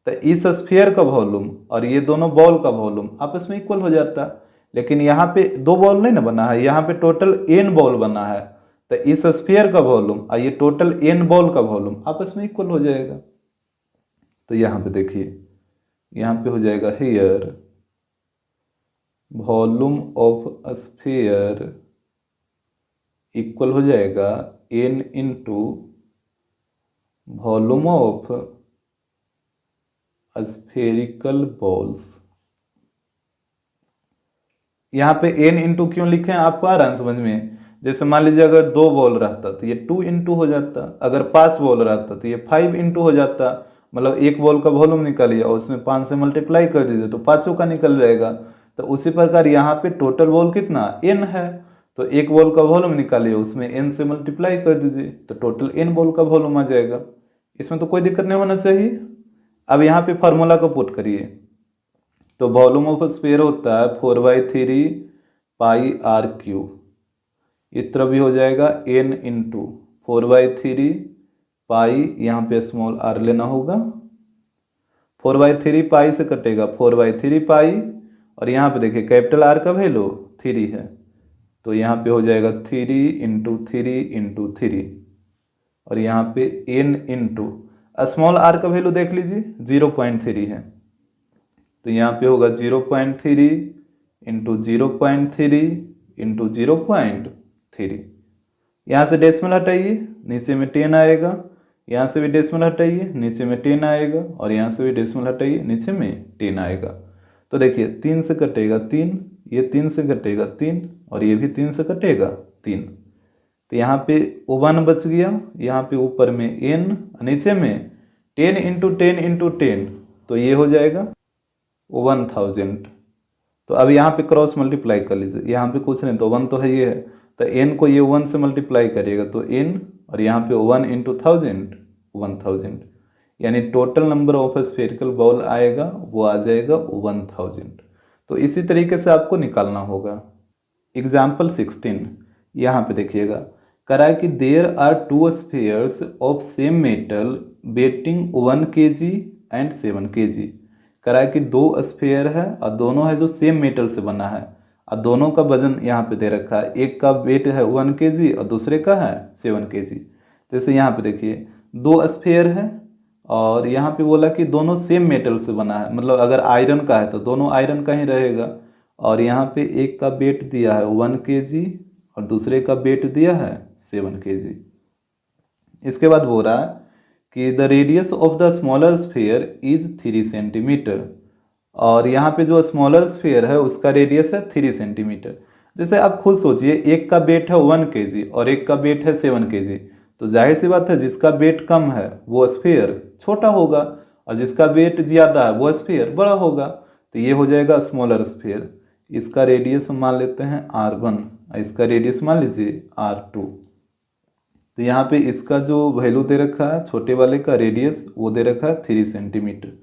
तो इस स्फीयर का वॉल्यूम और ये दोनों बॉल का वॉल्यूम आपस में इक्वल हो जाता। लेकिन यहाँ पे 2 बॉल नहीं ना बना है, यहाँ पे टोटल n बॉल बना है, तो इस स्फीयर का वॉल्यूम और ये टोटल n बॉल का वॉल्यूम आपस में इक्वल हो जाएगा। तो यहाँ पे देखिए, यहाँ पे हो जाएगा here volume of sphere equal हो जाएगा n into volume of spherical balls. यहाँ पे n इंटू क्यों लिखे हैं आपको आ रहा है समझ में। जैसे मान लीजिए अगर 2 बॉल रहता तो ये 2 इंटू हो जाता, अगर 5 बॉल रहता तो ये 5 इंटू हो जाता। मतलब एक बॉल का वॉल्यूम निकालिए और उसमें 5 से मल्टीप्लाई कर दीजिए तो 5 का निकल जाएगा। तो उसी प्रकार यहाँ पे टोटल बॉल कितना n है, तो एक बॉल का वॉल्यूम निकालिए उसमें n से मल्टीप्लाई कर दीजिए तो टोटल n बॉल का वॉल्यूम आ जाएगा। इसमें तो कोई दिक्कत नहीं होना चाहिए। अब यहाँ पे फार्मूला को पुट करिए, तो वॉल्यूम ऑफ स्फीयर होता है 4/3 पाई आर क्यूब। इस तरह भी हो जाएगा n इंटू 4/3 पाई, यहाँ पे स्मॉल r लेना होगा, 4/3 पाई से कटेगा 4/3 पाई, और यहाँ पे देखिए कैपिटल R का वैल्यू 3 है, तो यहाँ पे हो जाएगा 3 इंटू 3 इंटू 3, और यहाँ पे n इंटू स्मॉल r का वैल्यू देख लीजिए 0.3 है, तो यहाँ पे होगा 0.3 इंटू 0.3 इंटू 0.3। यहाँ से डेसिमल हटाइए, नीचे में 10 आएगा, यहाँ से भी डेसिमल हटाइए, नीचे में 10 आएगा, और यहाँ से भी डेसिमल हटाइए, नीचे में 10 आएगा। तो देखिए 3 से कटेगा 3, ये 3 से कटेगा 3, और ये भी 3 से कटेगा 3, तो यहाँ पे 1 बच गया, यहाँ पे ऊपर में n, नीचे में 10 इंटू 10 इंटू 10, तो ये हो जाएगा 1000। तो अब यहाँ पे क्रॉस मल्टीप्लाई कर लीजिए, यहाँ पे कुछ नहीं तो 1 तो है, ये है, तो n को ये 1 से मल्टीप्लाई करिएगा तो n, और यहाँ पे 1 इंटू 1000, यानी total number of spherical ball आएगा वो आ जाएगा 1000। तो इसी तरीके से आपको निकालना होगा। एग्जाम्पल 16 यहाँ पे देखिएगा, करा कि there are 2 spheres of same metal weighing 1 kg and 7 kg। करा कि 2 स्फीयर है और दोनों है जो सेम मेटल से बना है, और दोनों का वजन यहाँ पे दे रखा है, एक का वेट है 1 kg और दूसरे का है 7 kg। जैसे यहाँ पे देखिए 2 स्फीयर है और यहाँ पे बोला कि दोनों सेम मेटल से बना है, मतलब अगर आयरन का है तो दोनों आयरन का ही रहेगा, और यहाँ पे एक का वेट दिया है 1 kg और दूसरे का वेट दिया है 7 kg। इसके बाद बोल रहा है कि the radius of the smaller sphere is 3 centimetre, और यहाँ पे जो स्मॉलर स्फीयर है उसका रेडियस है 3 सेंटीमीटर। जैसे आप खुद सोचिए, एक का वेट है 1 kg और एक का वेट है 7 kg, तो जाहिर सी बात है जिसका वेट कम है वो स्फीयर छोटा होगा और जिसका वेट ज़्यादा है वो स्फीयर बड़ा होगा, तो ये हो जाएगा स्मॉलर स्फीयर। इसका रेडियस हम मान लेते हैं r1, इसका रेडियस मान लीजिए r2। तो यहाँ पे इसका जो वैल्यू दे रखा है छोटे वाले का रेडियस वो दे रखा है 3 सेंटीमीटर,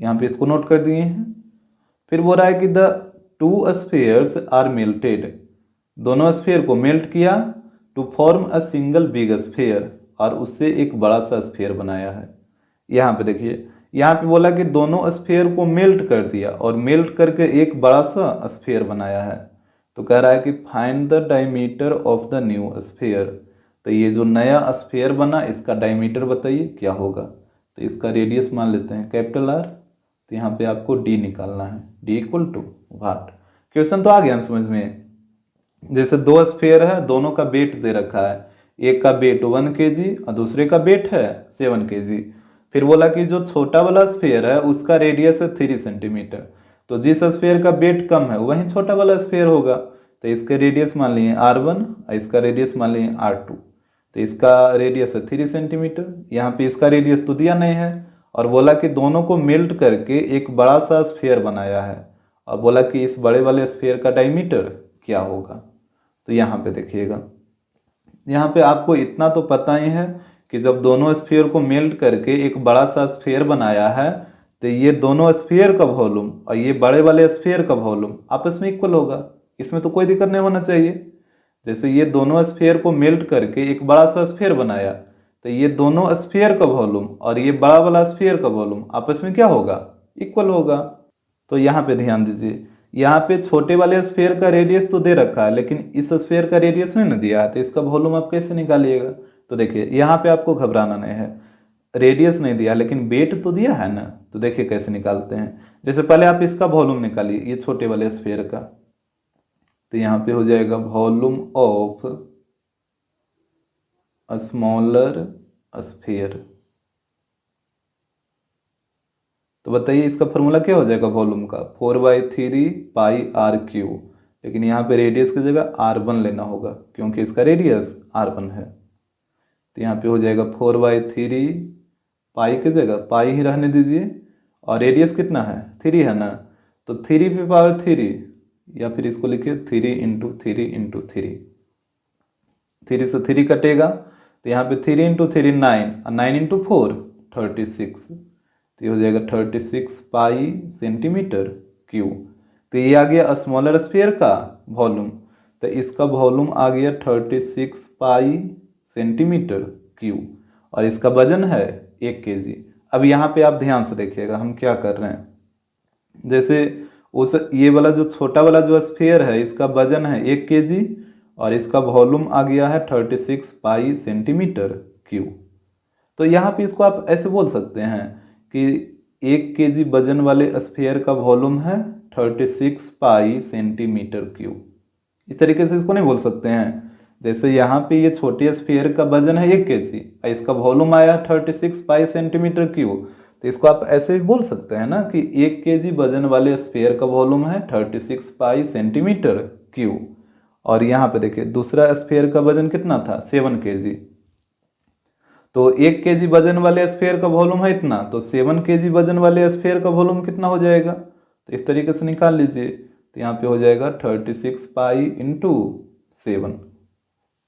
यहाँ पे इसको नोट कर दिए हैं। फिर बोल रहा है कि द 2 स्फीयर्स आर मेल्टेड, दोनों स्फीयर को मेल्ट किया to form a single big sphere, और उससे एक बड़ा सा स्फीयर बनाया है। यहाँ पे देखिए यहाँ पे बोला कि दोनों स्फीयर को मेल्ट कर दिया और मेल्ट करके एक बड़ा सा स्फीयर बनाया है। तो कह रहा है कि find the diameter of the new sphere. तो ये जो नया स्फीयर बना इसका डायमीटर बताइए क्या होगा। तो इसका रेडियस मान लेते हैं कैपिटल आर। तो यहाँ पे आपको डी निकालना है, D equal to what. Question तो आ गया समझ में। जैसे दो स्फीयर है, दोनों का वेट दे रखा है, एक का वेट 1 kg और दूसरे का वेट है 7 kg। फिर बोला कि जो छोटा वाला स्फीयर है उसका रेडियस है 3 सेंटीमीटर। तो जिस स्फीयर का वेट कम है वही छोटा वाला स्फीयर होगा। तो इसके रेडियस मान लिए R1 और इसका रेडियस मान लिए R2। तो इसका रेडियस है 3 सेंटीमीटर। यहाँ पे इसका रेडियस तो दिया नहीं है और बोला कि दोनों को मेल्ट करके एक बड़ा सा स्फीयर बनाया है और बोला कि इस बड़े वाले स्फीयर का डायमीटर क्या होगा। तो यहाँ पे देखिएगा, यहाँ पे आपको इतना तो पता ही है कि जब दोनों स्फीयर को मेल्ट करके एक बड़ा सा स्फीयर बनाया है तो ये दोनों स्फीयर का वॉल्यूम और ये बड़े वाले स्फीयर का वॉल्यूम आपस में इक्वल होगा। इसमें तो कोई दिक्कत नहीं होना चाहिए। जैसे ये दोनों स्फीयर को मेल्ट करके एक बड़ा सा स्फीयर बनाया तो ये दोनों स्फीयर का वॉल्यूम और ये बड़ा वाला स्फीयर का वॉल्यूम आपस में क्या होगा, इक्वल होगा। तो यहाँ पे ध्यान दीजिए, यहाँ पे छोटे वाले स्फीयर का रेडियस तो दे रखा है लेकिन इस स्फीयर का रेडियस नहीं ना दिया है, तो इसका वॉल्यूम आप कैसे निकालिएगा। तो देखिए यहाँ पे आपको घबराना नहीं है, रेडियस नहीं दिया लेकिन वेट तो दिया है ना। तो देखिए कैसे निकालते हैं। जैसे पहले आप इसका वॉल्यूम निकालिए, ये छोटे वाले स्फीयर का। तो यहाँ पे हो जाएगा volume of a smaller sphere. तो बताइए इसका फॉर्मूला क्या हो जाएगा वॉल्यूम का, 4/3 πr3। लेकिन यहाँ पे रेडियस की जगह R1 लेना होगा क्योंकि इसका रेडियस R1 है। तो यहाँ पे हो जाएगा 4/3 पाई की जगह पाई ही रहने दीजिए और रेडियस कितना है 3 है ना। तो 3 पे पावर 3 या फिर इसको लिखिए 3 इंटू 3 इंटू 3। 3 से 3 कटेगा तो यहाँ पे 3 इंटू 3 9 और 9 इंटू 4 36। तो ये हो जाएगा 36 पाई सेंटीमीटर क्यूब। तो ये आ गया स्मॉलर स्फीयर का वॉल्यूम। तो इसका वॉल्यूम आ गया 36 पाई सेंटीमीटर क्यूब और इसका वजन है 1 kg। अब यहाँ पे आप ध्यान से देखिएगा हम क्या कर रहे हैं। जैसे उस ये वाला जो छोटा वाला जो स्फीयर है इसका वजन है 1 kg और इसका वॉल्यूम आ गया है 36 पाई सेंटीमीटर क्यूब। तो यहाँ पे इसको आप ऐसे बोल सकते हैं कि 1 kg वजन वाले स्फीयर का वॉल्यूम है 36 पाई सेंटीमीटर क्यूब। इस तरीके से इसको नहीं बोल सकते हैं। जैसे यहाँ पे ये छोटे स्फीयर का वजन है 1 kg और इसका वॉल्यूम आया 36 पाई सेंटीमीटर क्यूब। तो इसको आप ऐसे भी बोल सकते हैं ना कि 1 kg वजन वाले स्फीयर का वॉल्यूम है 36 पाई सेंटीमीटर क्यूब। और यहाँ पे देखिए दूसरा स्फीयर का वजन कितना था 7 kg। तो 1 kg वजन वाले स्फीयर का वॉल्यूम है इतना, तो 7 kg वजन वाले स्फीयर का वॉल्यूम कितना हो जाएगा। तो इस तरीके से निकाल लीजिए। तो यहाँ पे हो जाएगा 36 पाई इंटू 7,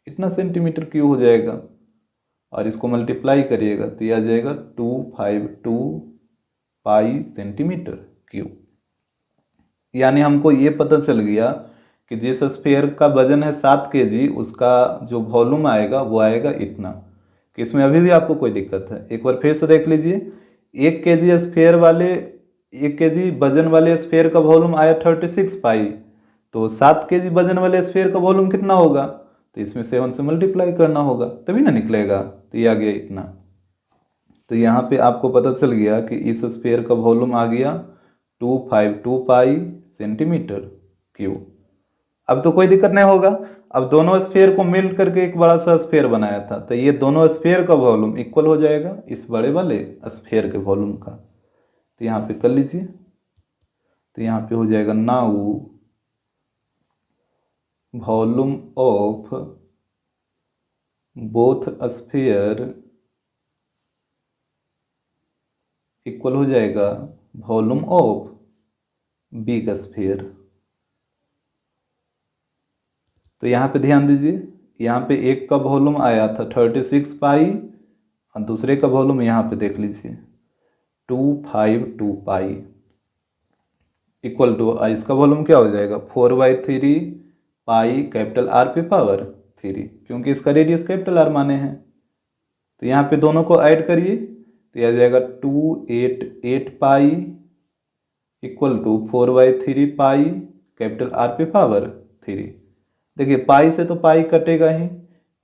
इतना सेंटीमीटर क्यूब हो जाएगा और इसको मल्टीप्लाई करिएगा तो यह आ जाएगा 252 पाई सेंटीमीटर क्यूब। यानी हमको ये पता चल गया कि जिस स्फीयर का वजन है 7 kg उसका जो वॉल्यूम आएगा वो आएगा इतना। कि इसमें अभी भी आपको कोई दिक्कत है, एक बार फिर से देख लीजिए। 1 kg स्फीयर वाले 1 kg वजन वाले स्फीयर का वॉल्यूम आया 36 पाई, तो 7 kg वजन वाले स्फीयर का वॉल्यूम कितना होगा, तो इसमें 7 से मल्टीप्लाई करना होगा तभी ना निकलेगा। तो ये आ गया इतना। तो यहाँ पे आपको पता चल गया कि इस स्फीयर का वॉल्यूम आ गया 252 पाई सेंटीमीटर क्यूब। अब तो कोई दिक्कत नहीं होगा। अब दोनों स्फीयर को मेल्ट करके एक बड़ा सा स्फीयर बनाया था तो ये दोनों स्फीयर का वॉल्यूम इक्वल हो जाएगा इस बड़े वाले स्फीयर के वॉल्यूम का। तो यहाँ पे कर लीजिए। तो यहाँ पे हो जाएगा now volume of both sphere equal हो जाएगा वॉल्यूम ऑफ बिग स्फीयर। तो यहाँ पे ध्यान दीजिए, यहाँ पे एक का वॉल्यूम आया था 36 पाई और दूसरे का वॉल्यूम यहाँ पे देख लीजिए 252 पाई इक्वल टू इसका वॉल्यूम क्या हो जाएगा 4/3 पाई कैपिटल आर पे पावर 3, क्योंकि इसका रेडियस कैपिटल आर माने हैं। तो यहाँ पे दोनों को ऐड करिए तो यह आ जाएगा 288 pi equal to 4/3 pi capital R पे पावर 3। देखिए पाई से तो पाई कटेगा ही,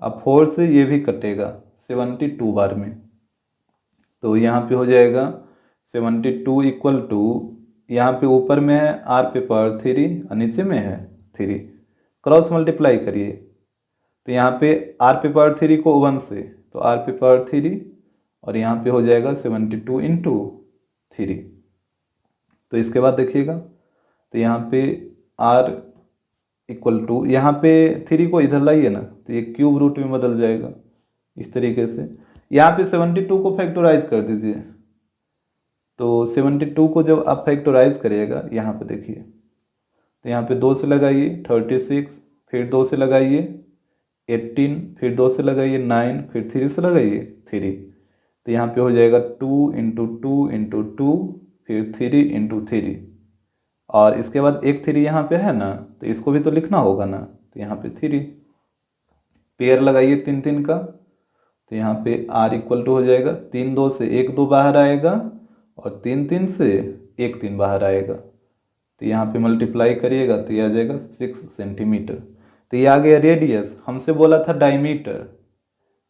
अब 4 से ये भी कटेगा 72 बार में, तो यहाँ पे हो जाएगा 72 इक्वल टू, यहाँ पे ऊपर में है आर पे पावर 3 और नीचे में है 3, क्रॉस मल्टीप्लाई करिए तो यहाँ पे आर पे पावर 3 को 1 से, तो आर पे पावर 3 और यहाँ पे हो जाएगा 72 इंटू 3। तो इसके बाद देखिएगा तो यहाँ पे r इक्वल टू, यहाँ पे 3 को इधर लाइए ना तो ये क्यूब रूट में बदल जाएगा इस तरीके से। यहाँ पे 72 को फैक्टराइज कर दीजिए, तो 72 को जब आप फैक्टराइज करिएगा यहाँ पे देखिए, तो यहाँ पे 2 से लगाइए 36, फिर 2 से लगाइए 18, फिर 2 से लगाइए 9, फिर 3 से लगाइए 3, तो यहाँ पे हो जाएगा 2 इंटू 2 इंटू 2, फिर 3 इंटू 3, और इसके बाद एक 3 यहाँ पे है ना तो इसको भी तो लिखना होगा ना, तो यहाँ पे 3 पेयर लगाइए 3 3 का, तो यहाँ पे r इक्वल टू हो जाएगा 3 2 से 1 2 बाहर आएगा और 3 3 से 1 3 बाहर आएगा, तो यहाँ पे मल्टीप्लाई करिएगा तो ये आ जाएगा 6 सेंटीमीटर। तो ये आ गया रेडियस। हमसे बोला था डायमीटर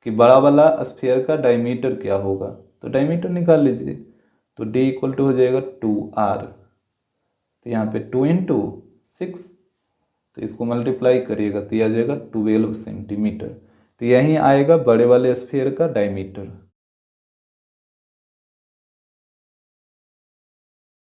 कि बड़ा वाला स्फीयर का डायमीटर क्या होगा, तो डायमीटर निकाल लीजिए, तो d इक्वल टू हो जाएगा 2r, तो यहाँ पे 2 इंटू 6, तो इसको मल्टीप्लाई करिएगा तो ये आ जाएगा 12 सेंटीमीटर। तो यही आएगा बड़े वाले स्फीयर का डायमीटर।